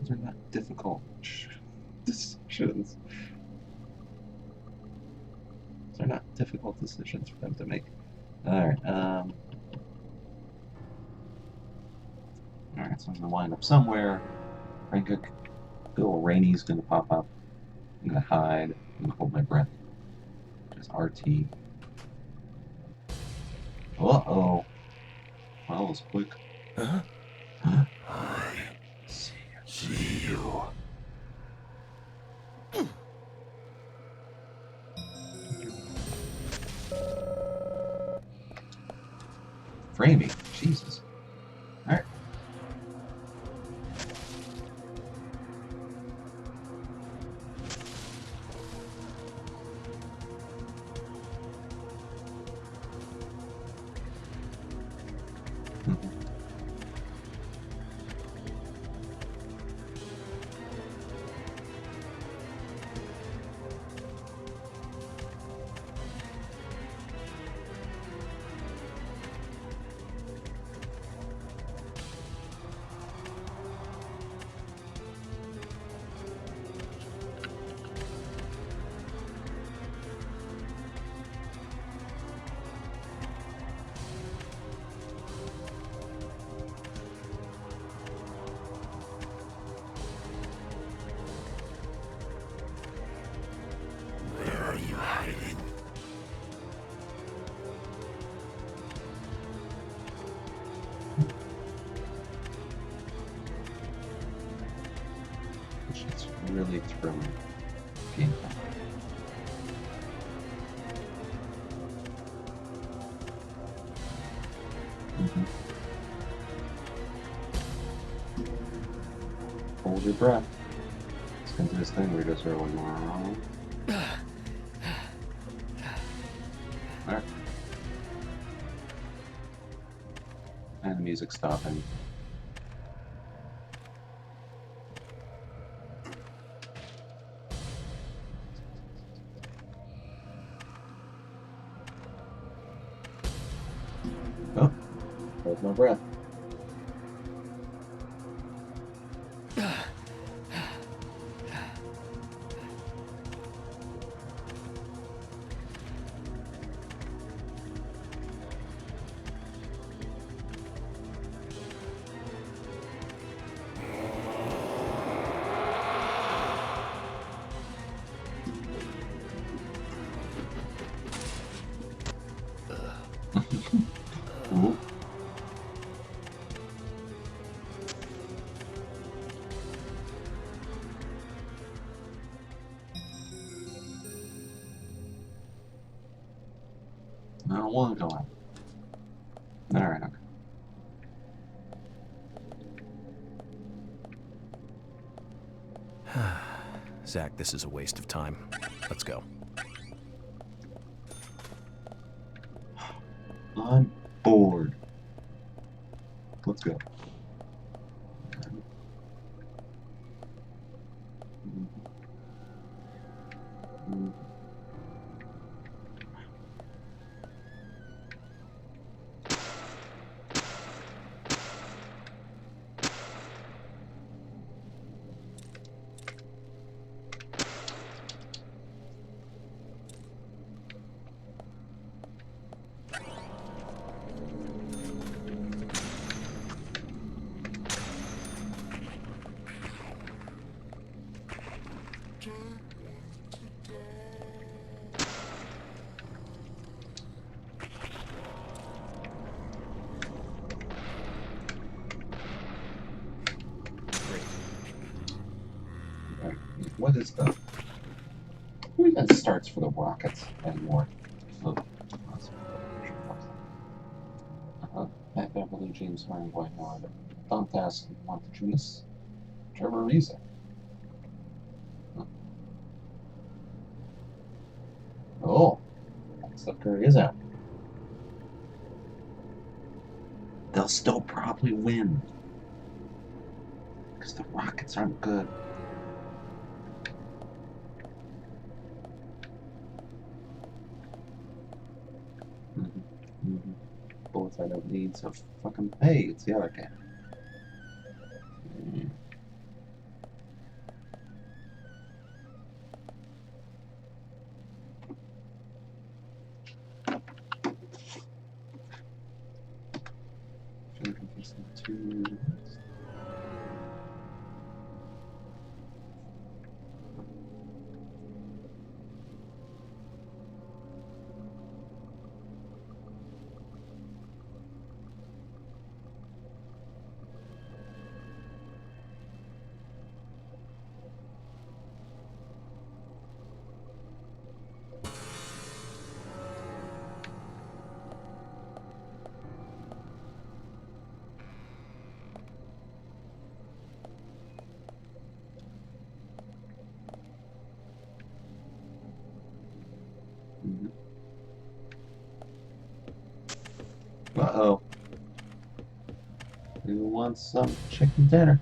Those are not difficult decisions. Those are not difficult decisions for them to make. Alright, alright. Ransom's gonna wind up somewhere. Raincoat Bill Rainey's gonna pop up. I'm gonna hide. I'm gonna hold my breath. Just RT. Uh-oh. Well, that was quick. Huh? Huh? I see you. Framing. Jesus. Alright. Where are you hiding? It's really thrilling gameplay. Hold your breath. It's gonna do this thing where you just sort of like, Moron. Alright. And the music's stopping. Oh, hold my breath. Ooh. I don't want to go out. Alright, okay. Zach, this is a waste of time. Let's go. I'm bored. Let's go. What is the... Who even starts for the Rockets anymore? Pat Beverly, James Harden, Dwight Howard, Dantas, Montejunas, Trevor Ariza. Oh, Steph Curry is out. They'll still probably win. Because the Rockets aren't good. Bullets I don't need, so fucking hey, it's the other guy. Two. Uh-oh. Who wants some chicken dinner?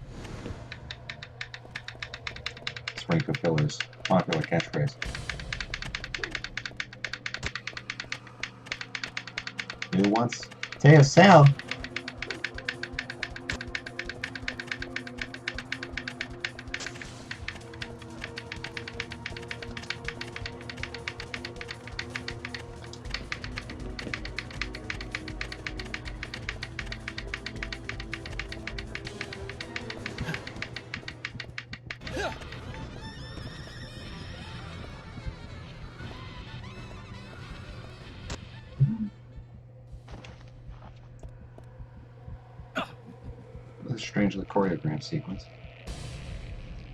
It's Raincoat Killer's popular catchphrase. Who wants potato salad? This is strangely choreographed sequence.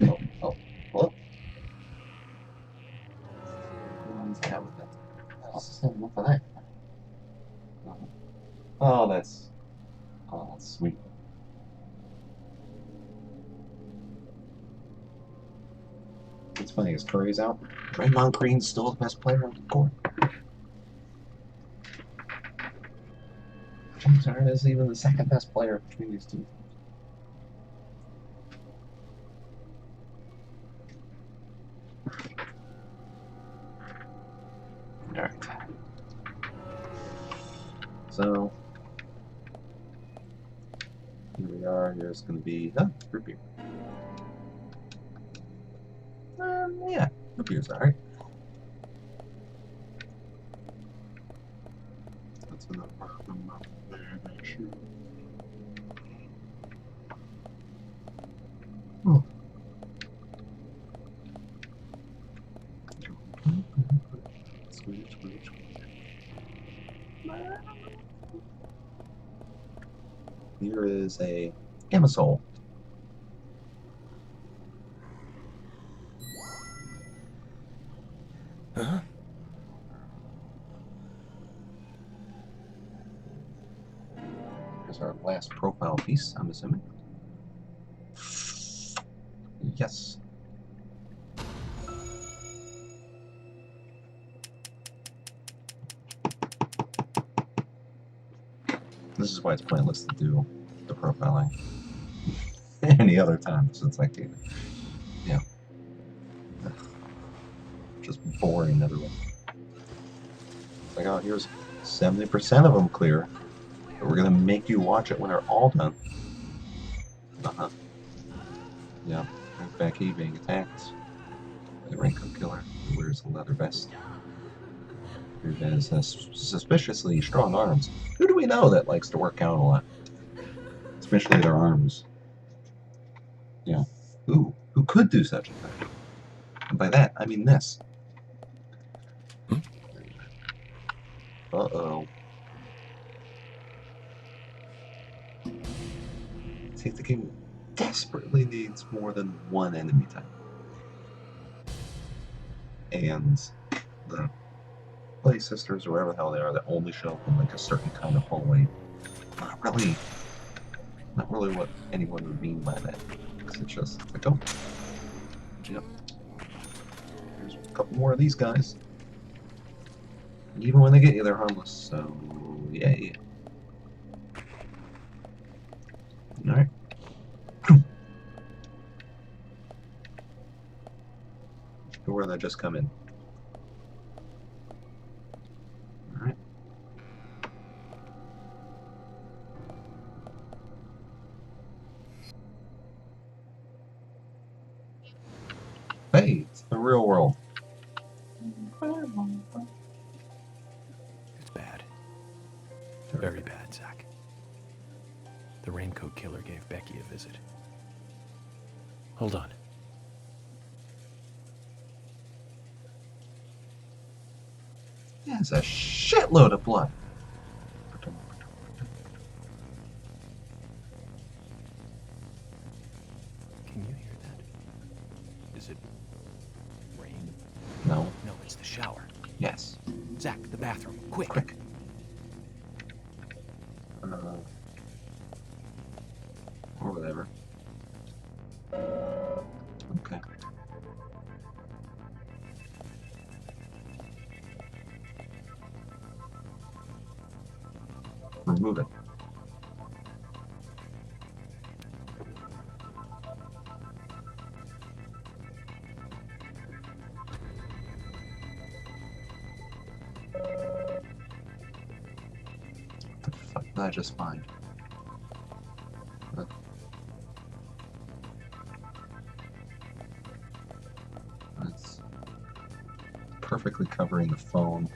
Oh, oh, hello? Yeah, with that. What's the name for that? Oh, that's sweet. It's funny, as Curry's out, Draymond Green's still the best player on the court. James Harden is even the second best player between these two. Alright. So, here we are. Here's going to be, root beer. Yeah, root beer's alright. That's enough from there, make sure. Oh. Squeeze, squeeze, squeeze. Here is a Gamma-Sol. Huh? Here's our last profile piece, I'm assuming. Yes. This is why it's pointless to do the profiling any other time, since I can't. Yeah. Just boring everyone. Like, oh, here's 70% of them clear, but we're gonna make you watch it when they're all done. Uh-huh. Yeah. There's Becky being attacked by the Raincoat Killer, who wears a leather vest. Who has suspiciously strong arms. Who do we know that likes to work out a lot? Especially their arms. Yeah. Who could do such a thing? And by that, I mean this. Uh-oh. See, the game desperately needs more than one enemy type. And the Play Sisters, or wherever the hell they are, that only show up in like a certain kind of hallway. Not really what anyone would mean by that. Because it's just like, oh, yep. There's a couple more of these guys. And even when they get you, they're harmless. So, yay. Alright. Where they just come in. Alright. Hey, it's the real world. It's bad. Very bad, Zach. The Raincoat Killer gave Becky a visit. Hold on. There's a shitload of blood. Can you hear that? Is it rain? No. No, it's the shower. Yes. Zach, the bathroom. Quick. Quick. Or whatever. Okay. remove it. What the fuck did I just find? That's perfectly covering the phone.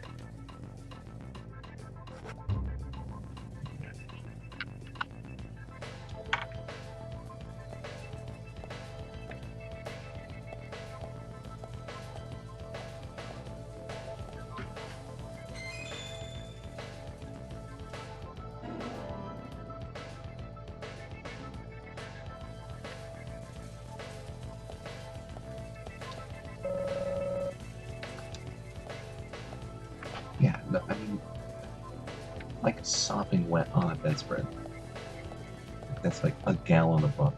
Yeah, no, I mean, like sopping wet on a bedspread. That's like a gallon of book.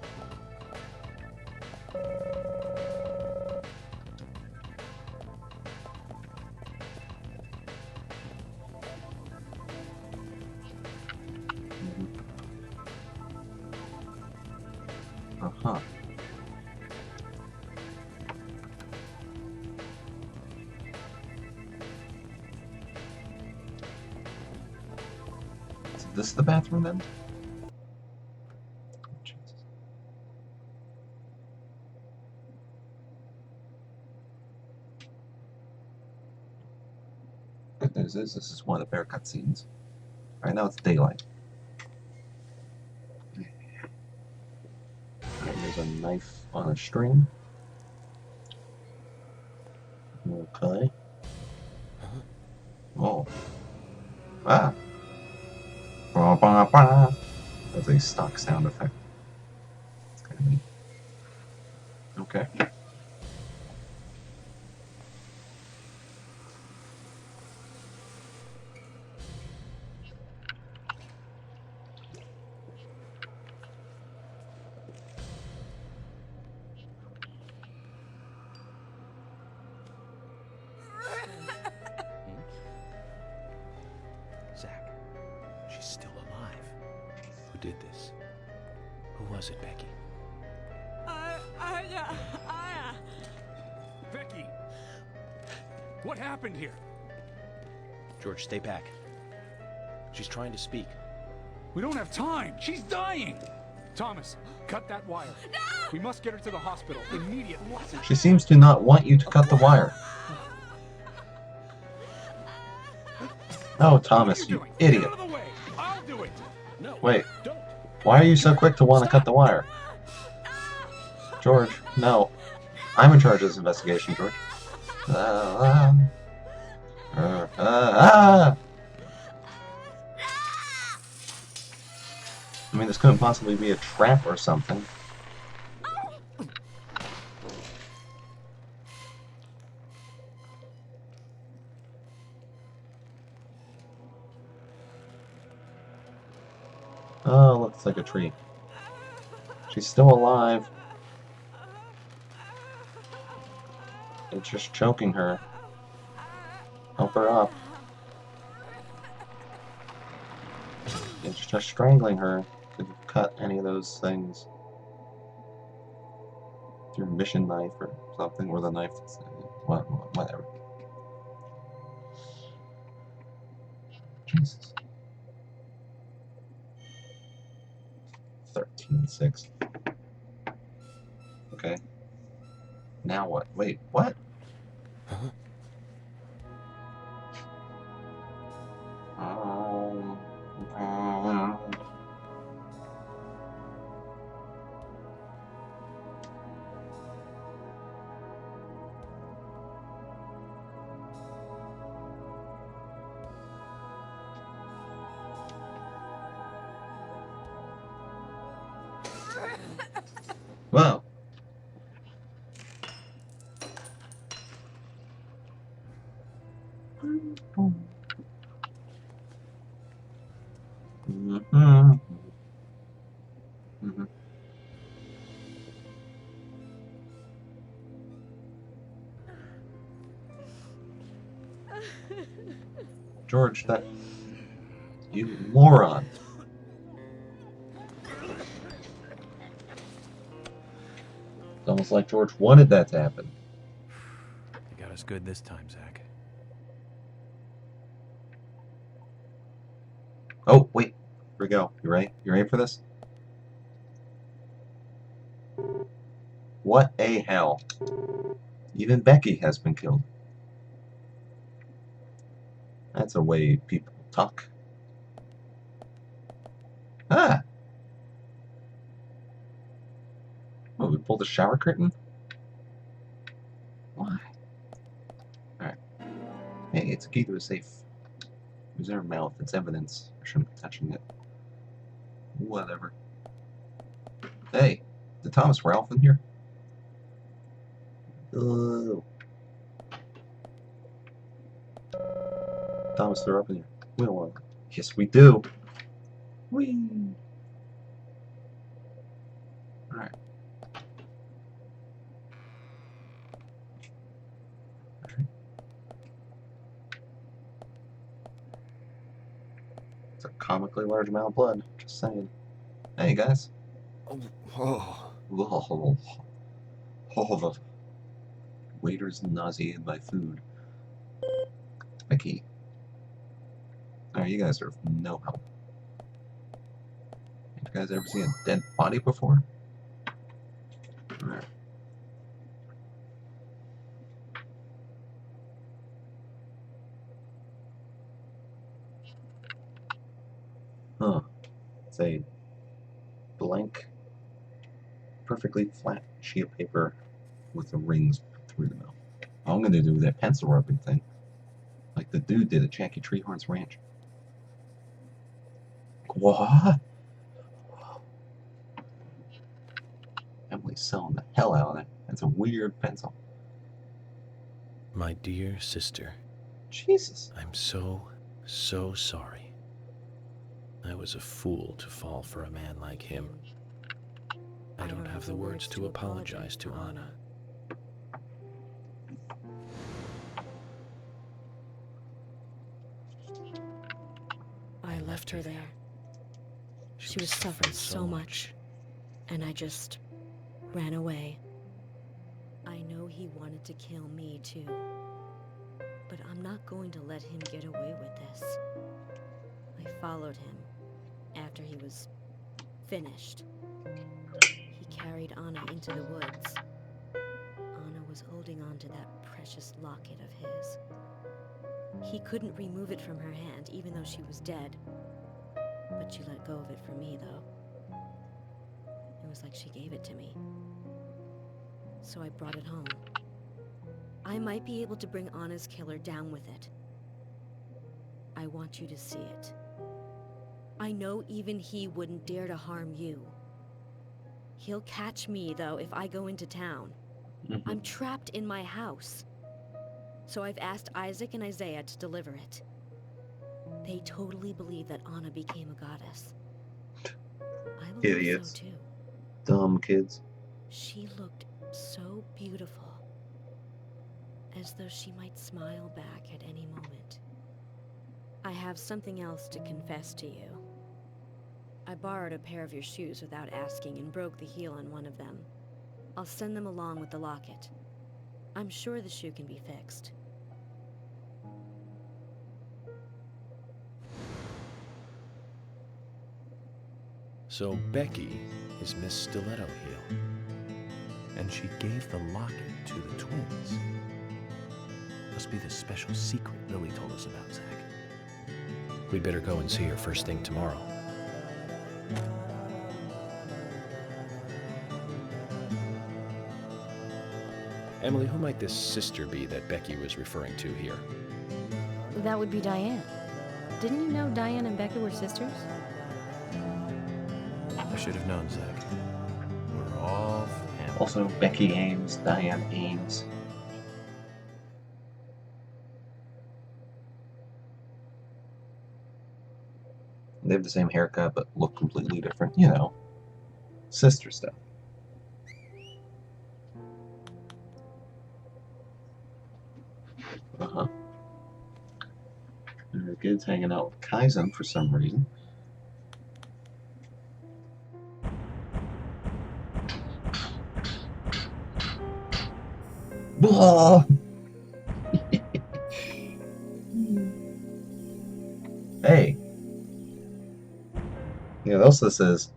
Uh-huh. Is this the bathroom then? Jesus. Good news is this is one of the bear cutscenes. Right now it's daylight. And there's a knife on a string. Okay. Oh. Ah. Ba, ba, ba. That's a stock sound effect. It's kind of neat. Okay. Zach, she's still alive. Who did this? Who was it, Becky? Becky! What happened here? George, stay back. She's trying to speak. We don't have time! She's dying! Thomas, cut that wire. No! We must get her to the hospital immediately. She seems to not want you to cut the wire. Oh, Thomas, What are you doing? idiot. Get out of the way! I'll do it! No, Wait, don't. why are you so quick to want to cut the wire? George, no. I'm in charge of this investigation, George. I mean, this couldn't possibly be a trap or something. Oh, looks like a tree. She's still alive. It's just choking her. Help her up. It's just strangling her. Could you cut any of those things? Your mission knife or something, or the knife that's... whatever. Jesus. 13-6. Okay. Now what? Wait, what? Huh? Whoa. Mm-hmm. Mm-hmm. George, that... You moron. It's almost like George wanted that to happen. You got us good this time, Zach. Oh, wait. Here we go. You ready? You ready for this? What a hell. Even Becky has been killed. That's a way people talk. Ah! Oh, we pulled a shower curtain? Why? Alright. Hey, it's a key to a safe. Use our mouth. It's evidence. I shouldn't be touching it. Whatever. Hey, did Thomas Ralph in here? Oh. Thomas, they're up in here. We don't want them. Yes, we do. Whee! Alright. It's a comically large amount of blood. Just saying. Hey, guys. Oh. The waiter's nauseated by food. Becky. Alright, you guys are of no help. Have you guys ever seen a dead body before? Alright. Huh. It's a blank, perfectly flat sheet of paper with the rings through the middle. I'm gonna do that pencil rubbing thing, like the dude did at Jackie Treehorn's ranch. What? Emily's selling the hell out of that. That's a weird pencil. My dear sister, Jesus. I'm so sorry. I was a fool to fall for a man like him. I don't have the words to apologize to Anna. I left her there. She was suffering so much, and I just ran away. I know he wanted to kill me too, but I'm not going to let him get away with this. I followed him after he was finished. He carried Anna into the woods. Anna was holding on to that precious locket of his. He couldn't remove it from her hand, even though she was dead. But she let go of it for me, though. It was like she gave it to me. So I brought it home. I might be able to bring Anna's killer down with it. I want you to see it. I know even he wouldn't dare to harm you. He'll catch me, though, if I go into town. I'm trapped in my house. So I've asked Isaac and Isaiah to deliver it. They totally believe that Anna became a goddess. I believe Idiots. so too. Dumb kids. She looked so beautiful, as though she might smile back at any moment. I have something else to confess to you. I borrowed a pair of your shoes without asking and broke the heel on one of them. I'll send them along with the locket. I'm sure the shoe can be fixed. So Becky is Miss Stiletto Heel. And she gave the locket to the twins. Must be the special secret Lily told us about, Zach. We'd better go and see her first thing tomorrow. Emily, who might this sister be that Becky was referring to here? That would be Diane. Didn't you know Diane and Becca were sisters? I should have known, Zach. We're all family. Also, Becky Ames, Diane Ames. They have the same haircut, but look completely different. You know, sister stuff. Uh-huh. The kid's hanging out with Kaizen for some reason. Blah! Hey. You know what else this is?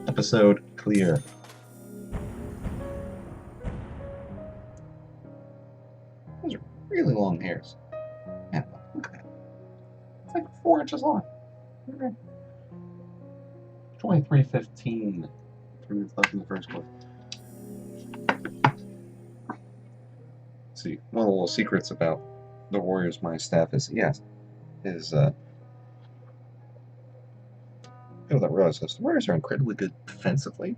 Episode clear. Those are really long hairs. Man, look at that. It's like 4 inches long. 23:15. 3 minutes left in the first quarter. See, one of the little secrets about the Warriors, my staff is, people don't realize this, the Warriors are incredibly good defensively,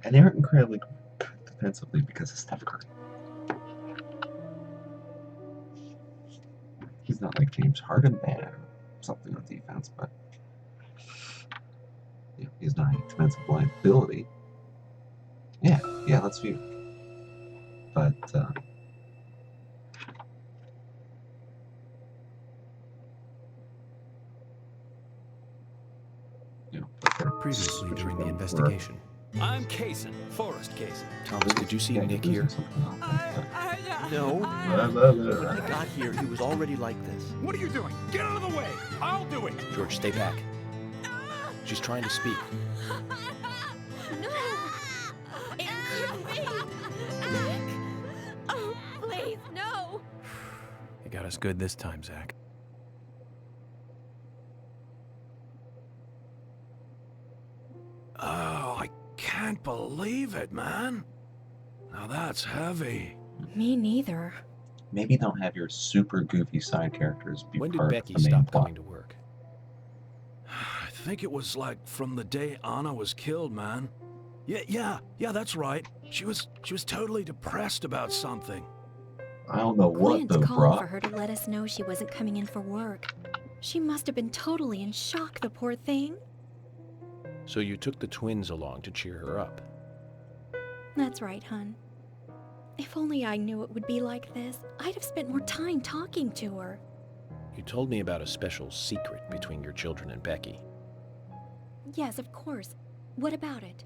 and they aren't incredibly good defensively because of Steph Curry. He's not like James Harden bad or something on defense, but he's not a defensive liability. Yeah, that's you. But Previously during the investigation. I'm Kaysen, Forrest Kaysen. Thomas, did you see Nick here? No. When I got here, he was already like this. What are you doing? Get out of the way! I'll do it! George, stay back. She's trying to speak. No! It couldn't be! Nick! Oh, please, no! You got us good this time, Zach. Oh, I can't believe it, man. Now that's heavy. Me neither. maybe don't have your super goofy side characters be When did part Becky of the main stop plot. coming to work? I think it was like from the day Anna was killed, man. Yeah, that's right. She was totally depressed about something. I don't know what Clint though, called bruh. for her to let us know she wasn't coming in for work. She must have been totally in shock, the poor thing. So you took the twins along to cheer her up. That's right, hun. If only I knew it would be like this, I'd have spent more time talking to her. You told me about a special secret between your children and Becky. Yes, of course. What about it?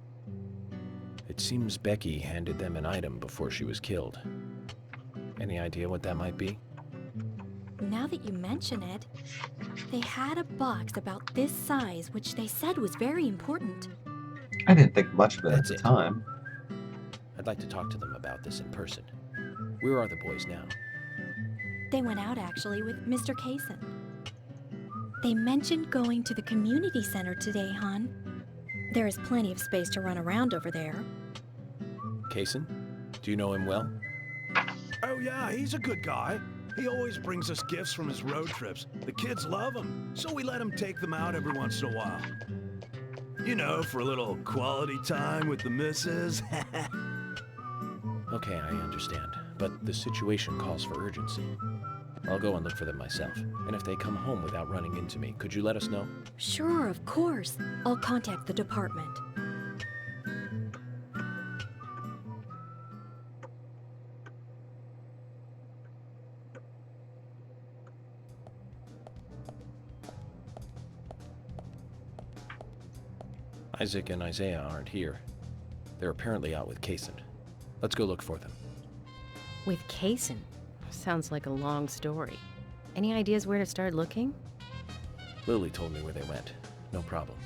It seems Becky handed them an item before she was killed. Any idea what that might be? Now that you mention it, they had a box about this size, which they said was very important. I didn't think much of it That's at the it. time. I'd like to talk to them about this in person. Where are the boys now? They went out, actually, with Mr. Kaysen. They mentioned going to the community center today, hon. There is plenty of space to run around over there. Kaysen? Do you know him well? Oh yeah, he's a good guy. He always brings us gifts from his road trips. The kids love him, so we let him take them out every once in a while. You know, for a little quality time with the missus. Okay, I understand. But the situation calls for urgency. I'll go and look for them myself. And if they come home without running into me, could you let us know? Sure, of course. I'll contact the department. Isaac and Isaiah aren't here. They're apparently out with Kaysen. Let's go look for them. With Kaysen? Sounds like a long story. Any ideas where to start looking? Lily told me where they went. No problem.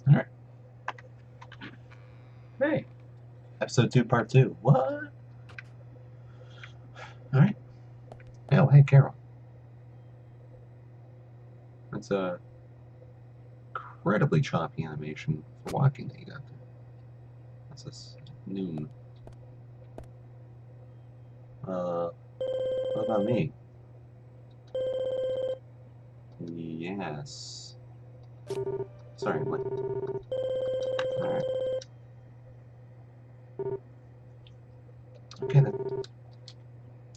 Alright. Hey. Episode 2, Part 2. What? Alright. Oh, hey, Carol. That's a incredibly choppy animation for walking that you got there. That's this noon. What about me? Yes. Sorry, what? Alright. Okay then.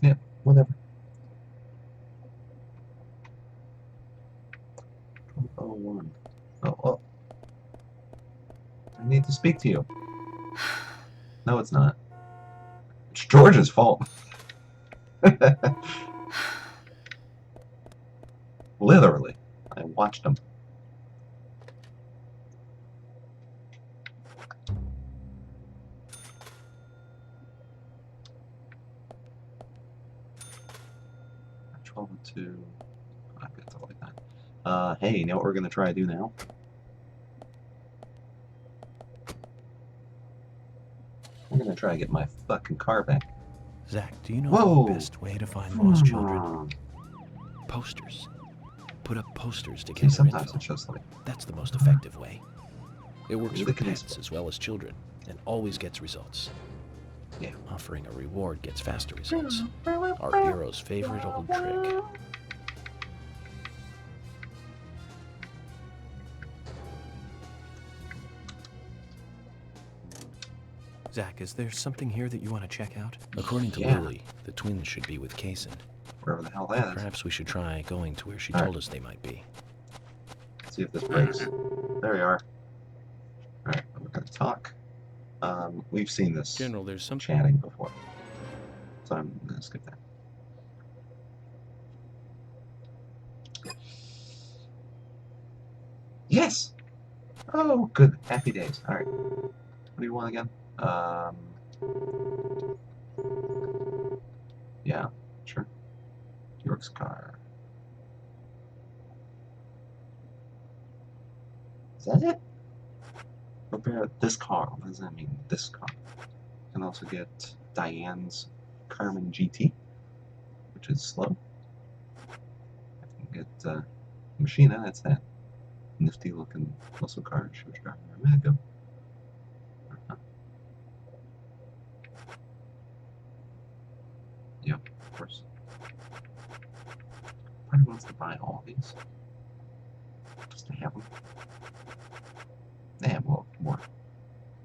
Yeah, whatever. 12:01. Oh. I need to speak to you. No, it's not. George's fault. Literally. I watched him. Control 2. I've got something like that. Hey, you know what we're gonna try to do now? We're gonna try to get my fucking car back. Zach, do you know Whoa. the best way to find lost children? Hmm. Posters. Put up posters to See, gather sometimes info. it's just like, That's the most effective way. It works for Look at this. pets as well as children, and always gets results. Yeah. Offering a reward gets faster results. Our bureau's favorite old trick. Zach, is there something here that you want to check out? According to Yeah. Lily, the twins should be with Kaysen. wherever the hell that is. Perhaps we should try going to where she Alright. told us they might be. See if this breaks. There we are. Alright, we're gonna talk. We've seen this General, there's some chatting before. So I'm gonna skip that. Yes! Oh, good. Happy days. Alright. What do you want again? Yeah, sure. York's car. Is that it? Repair this car. What does that mean? This car. You can also get Diane's Carmen GT, which is slow. I can get Machina, that's that nifty looking muscle car she was driving a minute ago. Yep, of course. Probably wants to buy all these. Just to have them. Yeah, well, more.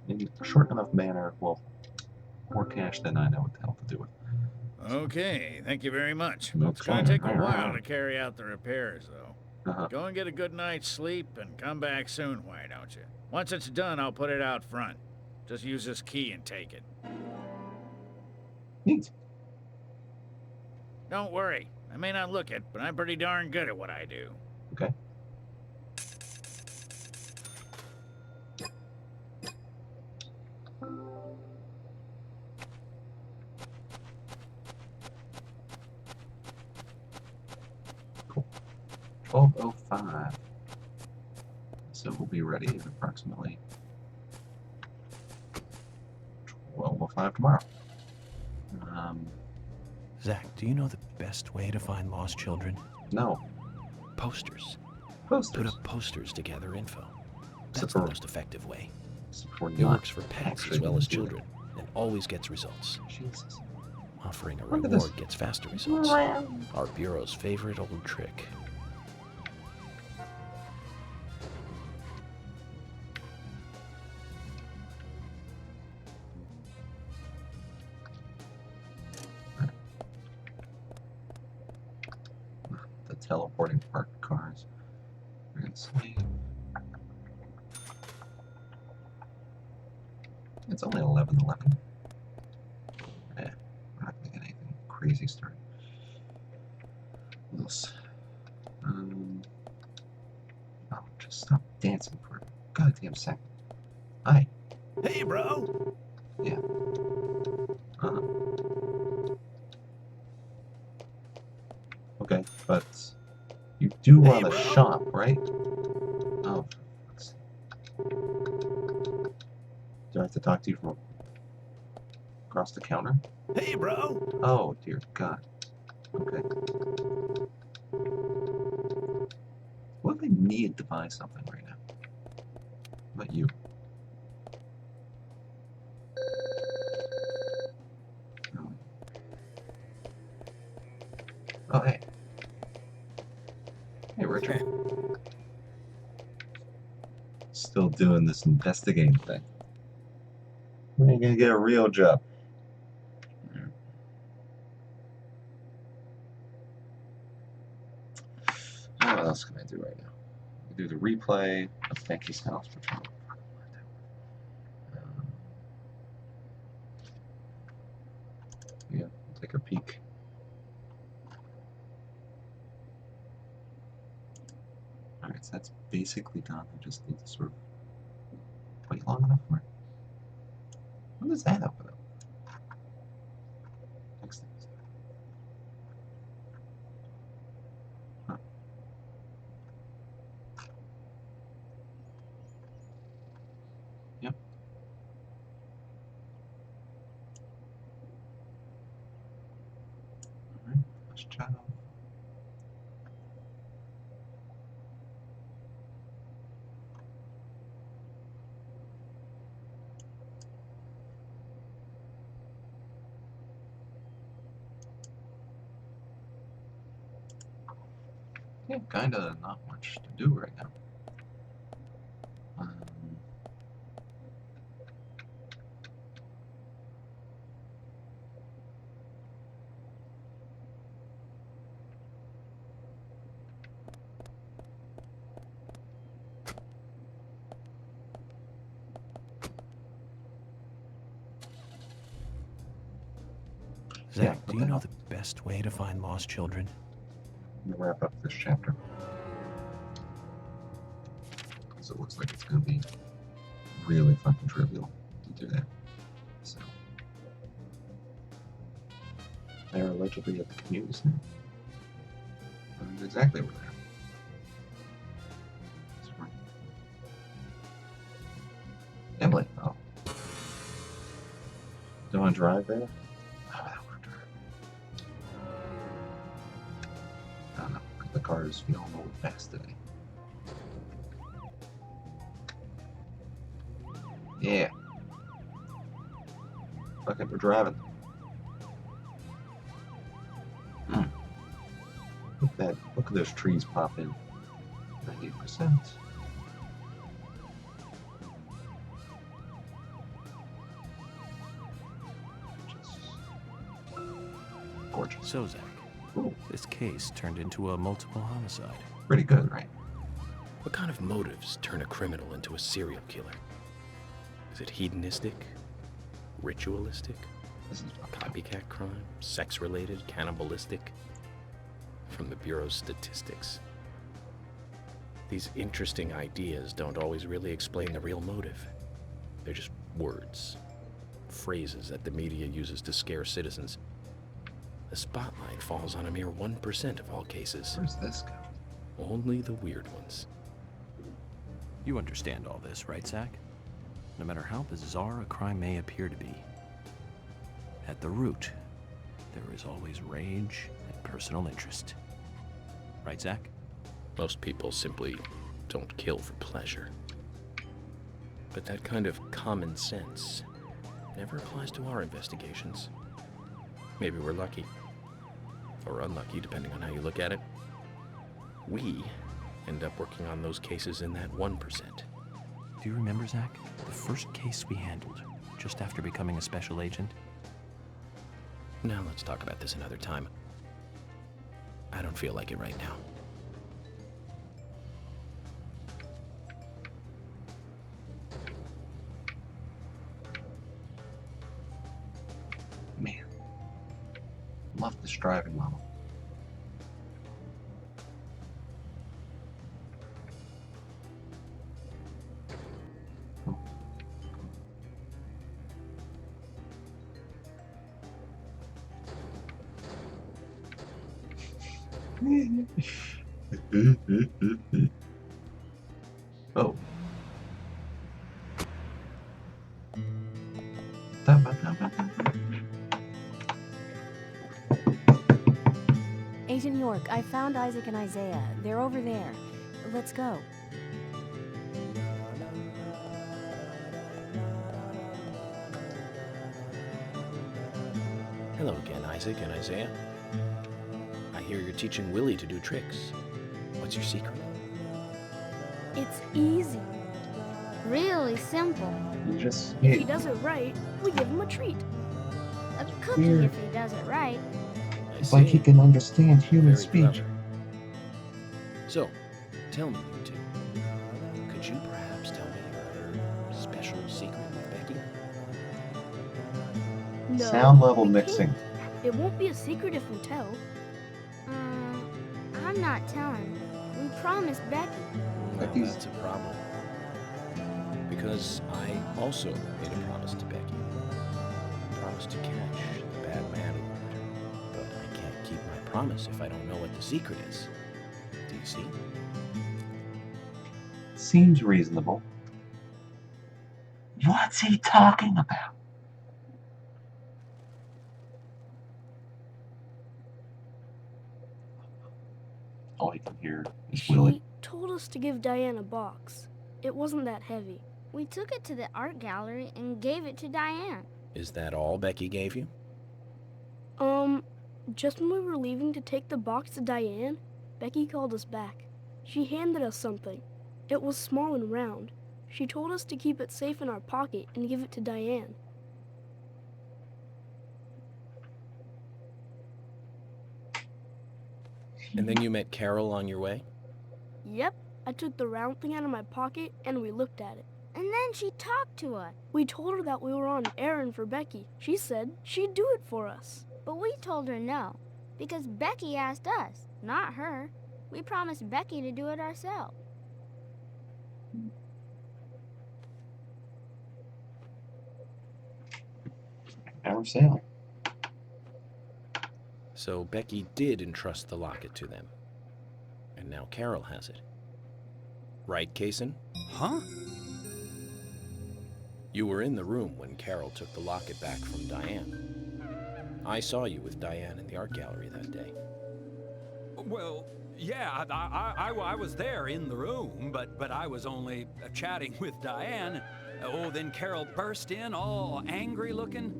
Maybe a short enough manner, well, more cash than I know what the hell to do with. Okay, thank you very much. No It's gonna take a problem. while to carry out the repairs, though. Uh-huh. Go and get a good night's sleep and come back soon, why don't you? Once it's done, I'll put it out front. Just use this key and take it. Neat. Don't worry. I may not look it, but I'm pretty darn good at what I do. Okay. Cool. 12:05. So we'll be ready at approximately 12:05 tomorrow. Zach, do you know the best way to find lost children? No. Posters. Posters. Put up posters to gather info. That's Except the for- most effective way. except for It not works for pets actually as well as doing it. children, and always gets results. Jesus. Offering a Look at this. reward gets faster results. Our bureau's favorite old trick. The teleporting parked cars. We're gonna see. It's only 11:11. Yeah, we're not gonna get anything crazy started. What else? Oh, just stop dancing for a goddamn second. Hi. Hey, bro. Yeah. Okay, but you do Hey, run a bro. shop, right? Oh, for fuck's sake. Do I have to talk to you from across the counter? Hey, bro. Oh, dear God. Okay. What if I need to buy something right now? How about you? Oh. Oh, hey. Hey, Richard. Still doing this investigating thing. When are you gonna get a real job? What else can I do right now? I can do the replay of Becky's house, which I don't fucking want to do. Yeah, we'll take a peek. Alright, so that's basically done. I just need to sort of wait long enough for it. When does that open up? Next thing. Huh. Yep. Alright, let's try it. Yeah, kinda not much to do right now. Zach, Yeah, do you know the best way to find lost children? I'm gonna wrap up this chapter. Because it looks like it's gonna be really fucking trivial to do that. So they're allegedly at the community center. I don't know exactly where they're at. That's right. Emily, oh. Do you want to drive there? Oh, I don't want to drive. I don't know. The cars feel a little fast today. Yeah. Fuck it, we're driving. Look at that. Look at those trees pop in. 90%. Just gorgeous. So, Zach, this case turned into a multiple homicide. Pretty good, right? What kind of motives turn a criminal into a serial killer? Is it hedonistic? Ritualistic? This is Copycat crime? Sex-related? Cannibalistic? From the Bureau's statistics. These interesting ideas don't always really explain the real motive. They're just words, phrases that the media uses to scare citizens. The spotlight falls on a mere 1% of all cases. Where's this go? Only the weird ones. You understand all this, right, Zach? No matter how bizarre a crime may appear to be, at the root, there is always rage and personal interest. Right, Zach? Most people simply don't kill for pleasure. But that kind of common sense never applies to our investigations. Maybe we're lucky. Or unlucky, depending on how you look at it. We end up working on those cases in that 1%. Do you remember, Zach, the first case we handled just after becoming a special agent? Now let's talk about this another time. I don't feel like it right now. Man. Love this driving level. Oh. Agent York, I found Isaac and Isaiah. They're over there. Let's go. Hello again, Isaac and Isaiah. I hear you're teaching Willie to do tricks. What's your secret? It's easy. Really simple. Just If he does it right, we give him a treat. A cookie Weird. if he does it right. It's like he can understand human Very speech. clever. So, tell me, you two. Could you perhaps tell me your special secret with Becky? No, Sound level we mixing. can't. It won't be a secret if we tell. I'm not telling. We promised Becky. Well, that's a problem. Because I also made a promise to Becky. I promised to catch the bad man. But I can't keep my promise if I don't know what the secret is. Do you see? Seems reasonable. What's he talking about? All you can hear is Willie. She told us to give Diane a box. It wasn't that heavy. We took it to the art gallery and gave it to Diane. Is that all Becky gave you? Just when we were leaving to take the box to Diane, Becky called us back. She handed us something. It was small and round. She told us to keep it safe in our pocket and give it to Diane. And then you met Carol on your way? Yep, I took the round thing out of my pocket and we looked at it. And then she talked to us. We told her that we were on an errand for Becky. She said she'd do it for us. But we told her no, because Becky asked us, not her. We promised Becky to do it ourselves. Our sale. So Becky did entrust the locket to them. And now Carol has it. Right, Kaysen? Huh? You were in the room when Carol took the locket back from Diane. I saw you with Diane in the art gallery that day. Well, yeah, I was there in the room, but I was only chatting with Diane. Oh, then Carol burst in, all angry looking.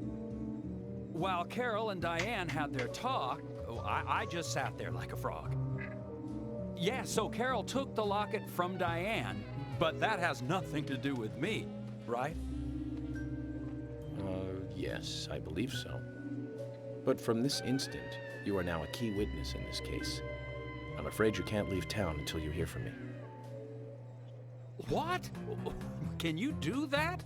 While Carol and Diane had their talk, I just sat there like a frog. Yeah, so Carol took the locket from Diane, but that has nothing to do with me, right? Yes, I believe so. But from this instant, you are now a key witness in this case. I'm afraid you can't leave town until you hear from me. What? Can you do that?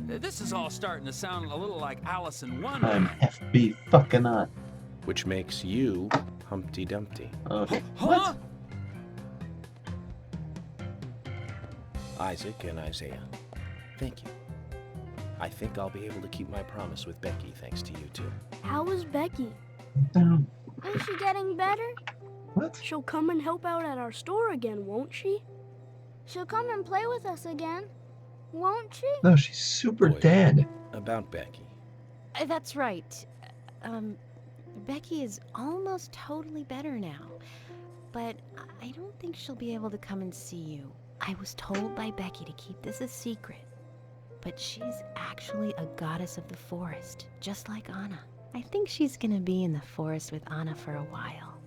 This is all starting to sound a little like Alice in I'm Wonderland. FB fucking on. Which makes you Humpty Dumpty. Okay. Huh? Isaac and Isaiah, thank you. I think I'll be able to keep my promise with Becky thanks to you two. How is Becky? Down. Is she getting better? What? She'll come and help out at our store again, won't she? She'll come and play with us again, won't she? No, she's super Boy. dead. About Becky. That's right. Becky is almost totally better now. But I don't think she'll be able to come and see you. I was told by Becky to keep this a secret. But she's actually a goddess of the forest, just like Anna. I think she's gonna be in the forest with Anna for a while.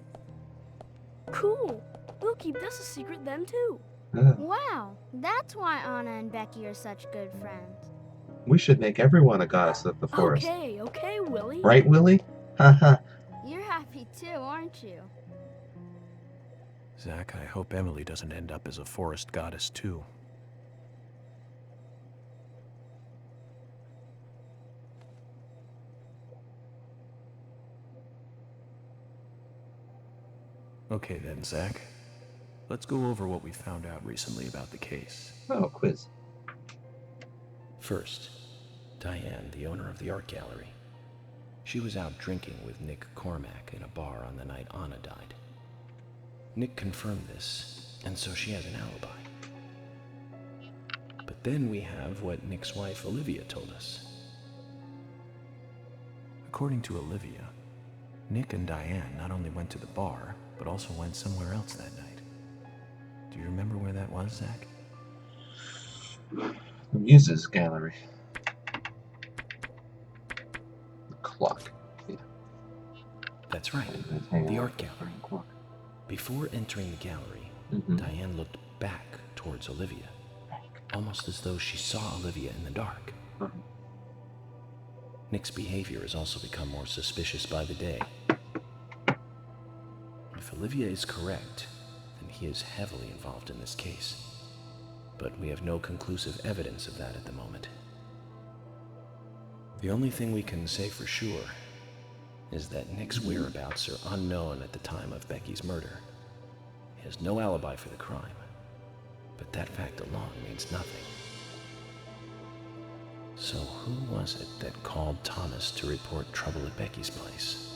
Cool. We'll keep this a secret then, too. Wow, that's why Anna and Becky are such good friends. We should make everyone a goddess of the forest. Okay, Willie. Right, Willie? Haha. You're happy too, aren't you? Zach, I hope Emily doesn't end up as a forest goddess, too. Okay then, Zach. Let's go over what we found out recently about the case. Oh, quiz. First, Diane, the owner of the art gallery. She was out drinking with Nick Cormack in a bar on the night Anna died. Nick confirmed this, and so she has an alibi. But then we have what Nick's wife Olivia told us. According to Olivia, Nick and Diane not only went to the bar, but also went somewhere else that night. Do you remember where that was, Zach? The Muses Gallery. The clock. Yeah. That's right, the art gallery. Before entering the gallery, Diane looked back towards Olivia, almost as though she saw Olivia in the dark. Nick's behavior has also become more suspicious by the day. If Olivia is correct, then he is heavily involved in this case. But we have no conclusive evidence of that at the moment. The only thing we can say for sure is that Nick's whereabouts are unknown at the time of Becky's murder. He has no alibi for the crime, but that fact alone means nothing. So who was it that called Thomas to report trouble at Becky's place?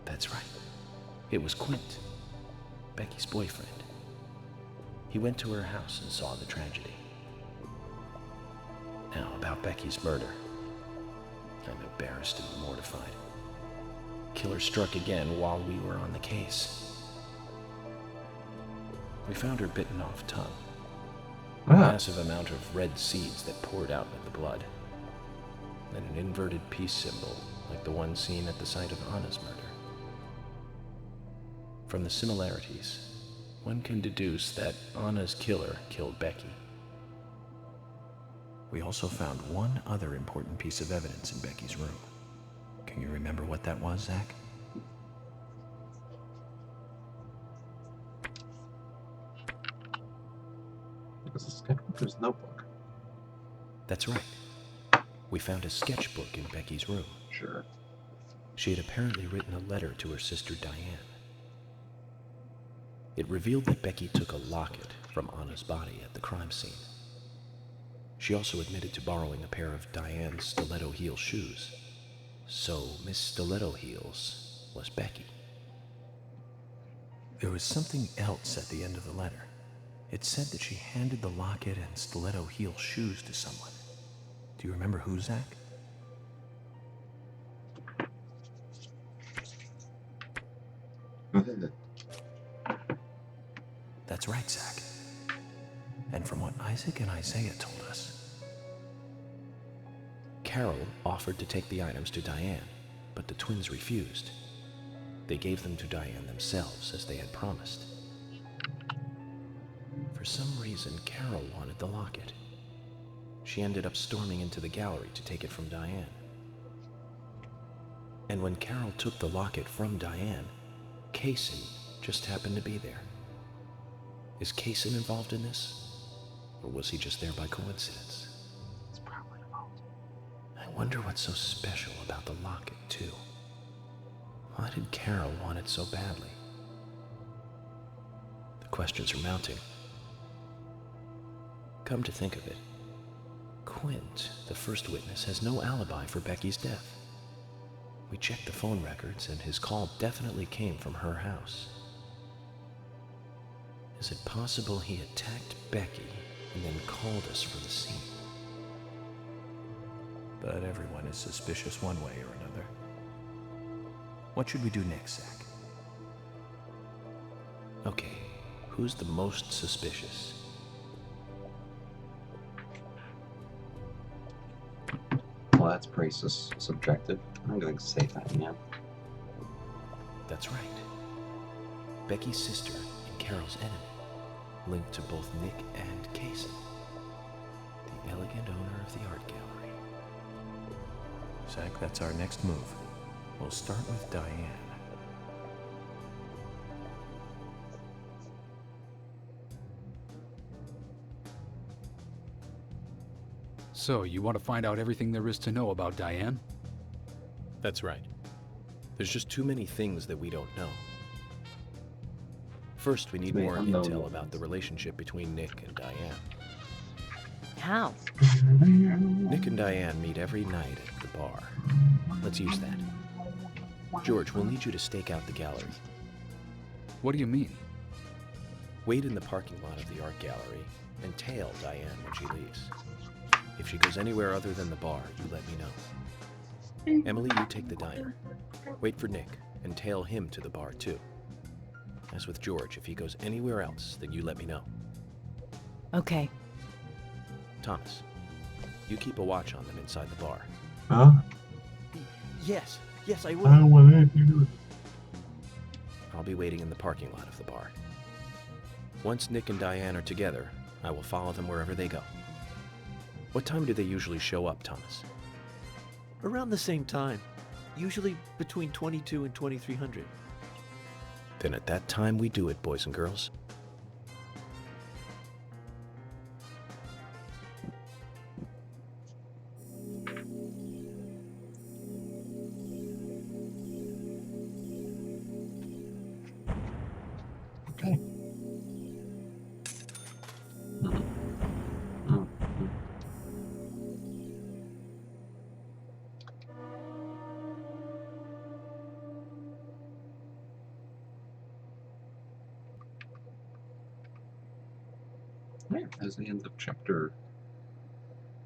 That's right. It was Quint, Becky's boyfriend. He went to her house and saw the tragedy. Now, about Becky's murder. I'm embarrassed and mortified. Killer struck again while we were on the case. We found her bitten off tongue. A massive amount of red seeds that poured out with the blood. Then an inverted peace symbol, like the one seen at the site of Anna's murder. From the similarities, one can deduce that Anna's killer killed Becky. We also found one other important piece of evidence in Becky's room. Can you remember what that was, Zach? It was a sketchbook, notebook. That's right. We found a sketchbook in Becky's room. Sure. She had apparently written a letter to her sister Diane. It revealed that Becky took a locket from Anna's body at the crime scene. She also admitted to borrowing a pair of Diane's stiletto heel shoes. So Miss Stiletto Heels was Becky. There was something else at the end of the letter. It said that she handed the locket and stiletto heel shoes to someone. Do you remember who, Zach? That's right, Zach. And from what Isaac and Isaiah told us, Carol offered to take the items to Diane, but the twins refused. They gave them to Diane themselves, as they had promised. For some reason, Carol wanted the locket. She ended up storming into the gallery to take it from Diane. And when Carol took the locket from Diane, Kaysen just happened to be there. Is Kaysen involved in this? Or was he just there by coincidence? It's probably involved. I wonder what's so special about the locket, too. Why did Carol want it so badly? The questions are mounting. Come to think of it, Quint, the first witness, has no alibi for Becky's death. We checked the phone records, and his call definitely came from her house. Is it possible he attacked Becky and then called us for the scene? But everyone is suspicious one way or another. What should we do next, Zach? Okay, who's the most suspicious? Well, that's pretty subjective. I'm going to say Diane. That's right. Becky's sister and Carol's enemy, linked to both Nick and Kaysen, the elegant owner of the art gallery. Zach, that's our next move. We'll start with Diane. So, you want to find out everything there is to know about Diane? That's right. There's just too many things that we don't know. First, we need more intel about the relationship between Nick and Diane. How? Nick and Diane meet every night at the bar. Let's use that. George, we'll need you to stake out the gallery. What do you mean? Wait in the parking lot of the art gallery and tail Diane when she leaves. If she goes anywhere other than the bar, you let me know. Emily, you take the diner. Wait for Nick and tail him to the bar too. As with George, if he goes anywhere else, then you let me know. Okay. Thomas, you keep a watch on them inside the bar. Huh? Yes, I I don't want anything to do with it. I'll be waiting in the parking lot of the bar. Once Nick and Diane are together, I will follow them wherever they go. What time do they usually show up, Thomas? Around the same time. Usually between 22 and 2300. Then at that time we do it, boys and girls. Okay. Right, there's the end of chapter.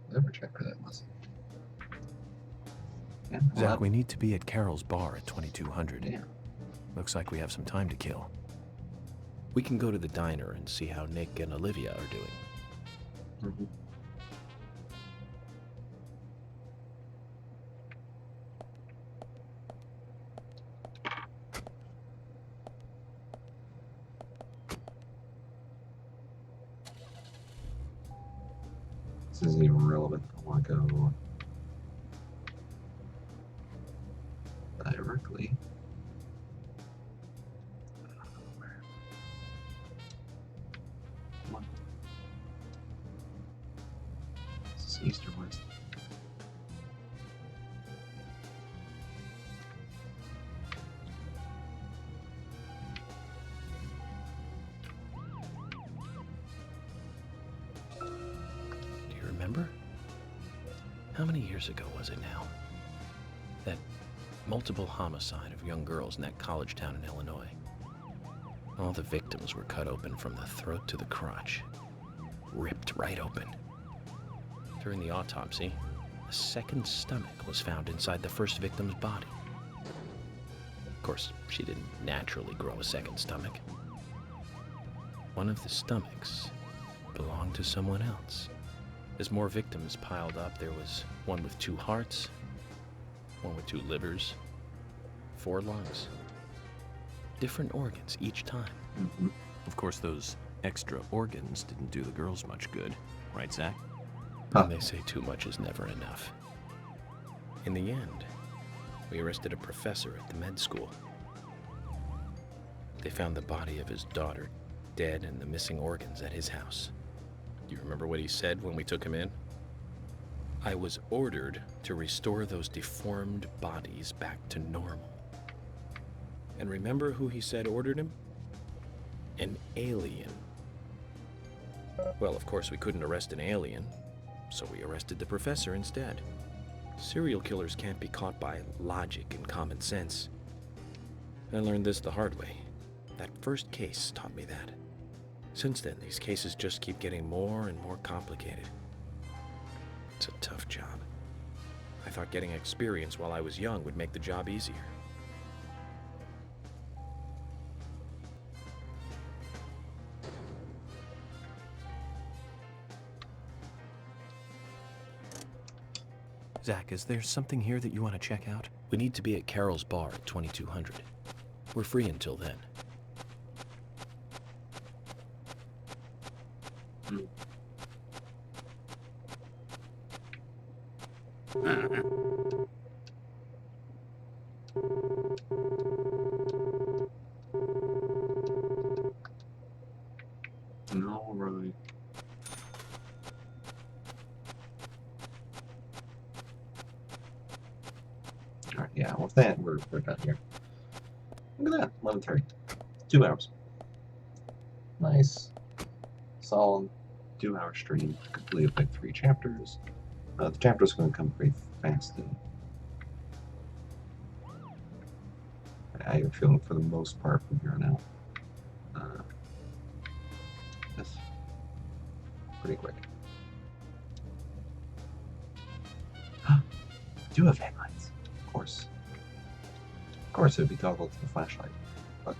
Whatever chapter that was. Yeah, Zach, we need to be at Carol's bar at 2200. Yeah. Looks like we have some time to kill. We can go to the diner and see how Nick and Olivia are doing. Mm-hmm. This isn't even relevant. I want to go directly. Where? Come on. Is this east or west? Do you remember? How many years ago was it now? That multiple homicide of young girls in that college town in Illinois. All the victims were cut open from the throat to the crotch. Ripped right open. During the autopsy, a second stomach was found inside the first victim's body. Of course, she didn't naturally grow a second stomach. One of the stomachs belonged to someone else. As more victims piled up, there was one with 2 hearts, one with 2 livers, 4 lungs. Different organs each time. Mm-hmm. Of course, those extra organs didn't do the girls much good, right, Zach? And they say too much is never enough. In the end, we arrested a professor at the med school. They found the body of his daughter dead and the missing organs at his house. You remember what he said when we took him in? I was ordered to restore those deformed bodies back to normal. And remember who he said ordered him? An alien. Well, of course we couldn't arrest an alien, so we arrested the professor instead. Serial killers can't be caught by logic and common sense. I learned this the hard way. That first case taught me that. Since then, these cases just keep getting more and more complicated. It's a tough job. I thought getting experience while I was young would make the job easier. Zach, is there something here that you want to check out? We need to be at Carol's bar at 2200. We're free until then. No, right. Alright, yeah, with that, we're done here. Look at that, 11:30. 2 hours. Nice. Solid 2-hour stream. Completed like 3 chapters. The chapter's going to come pretty fast, and I have a feeling for the most part from here on out. That's pretty quick. Do have headlights, of course. Of course, it would be toggled to the flashlight, but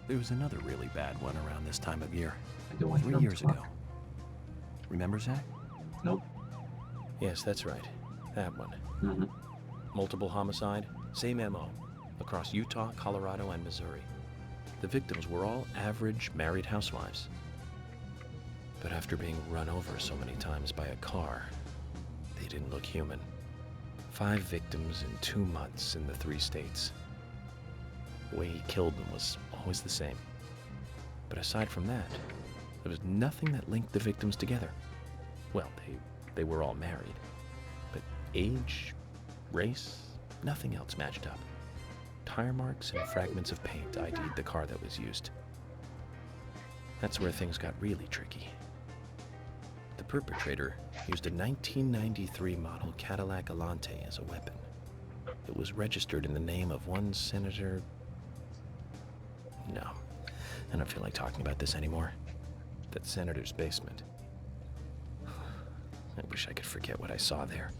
There was another really bad one around this time of year. I don't want 3 years ago. Remember, Zach? Nope. Yes, that's right. That one. Mm-hmm. Multiple homicide, same MO, across Utah, Colorado, and Missouri. The victims were all average married housewives. But after being run over so many times by a car, they didn't look human. 5 victims in 2 months in the 3 states. The way he killed them was always the same. But aside from that, there was nothing that linked the victims together. Well, they They were all married. But age, race, nothing else matched up. Tire marks and fragments of paint ID'd the car that was used. That's where things got really tricky. The perpetrator used a 1993 model Cadillac Alante as a weapon. It was registered in the name of one Senator... No, I don't feel like talking about this anymore. That senator's basement. I wish I could forget what I saw there.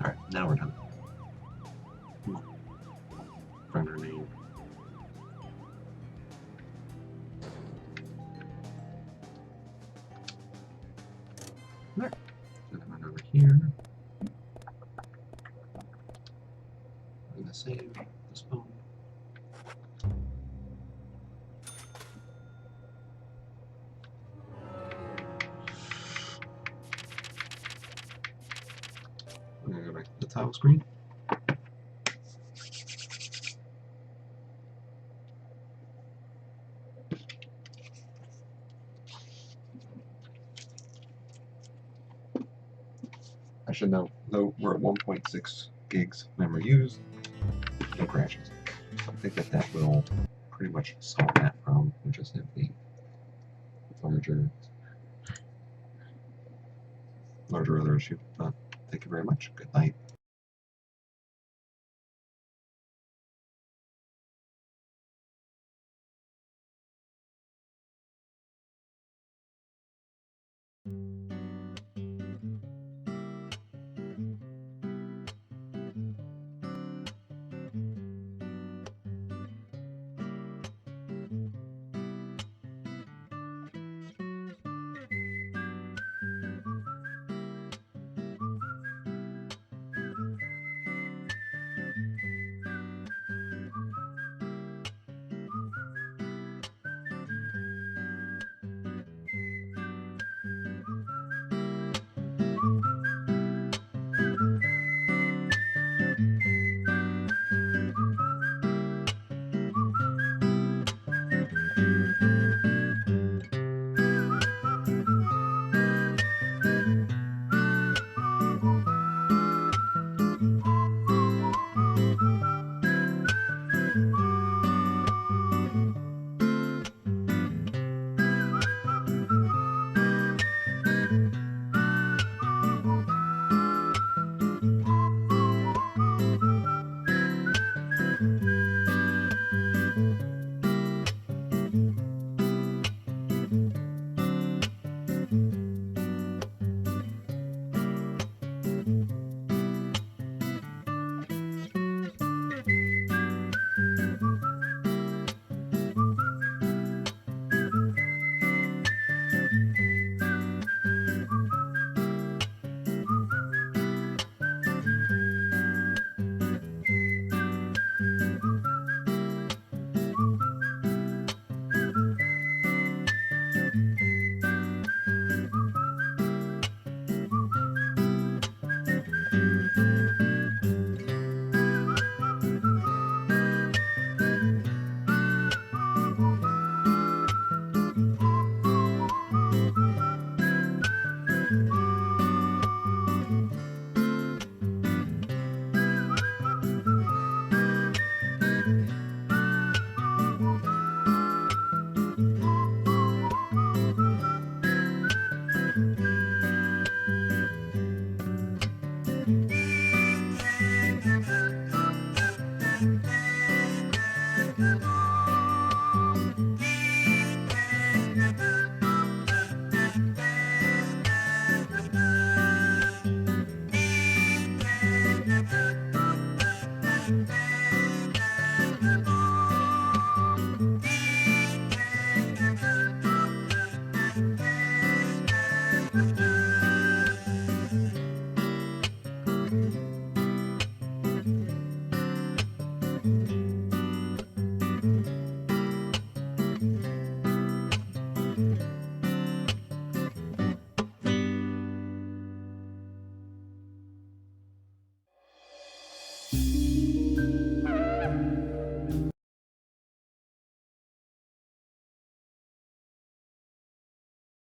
Alright, now we're done. Come on. Find her name. Alright. So come on over here. I'm gonna save this phone. I'm gonna go back to the title screen. I should know, though we're at 1.6 gigs memory used, no crashes. So I think that will pretty much solve that problem. We just have the larger other issue. Thank you very much. Good night.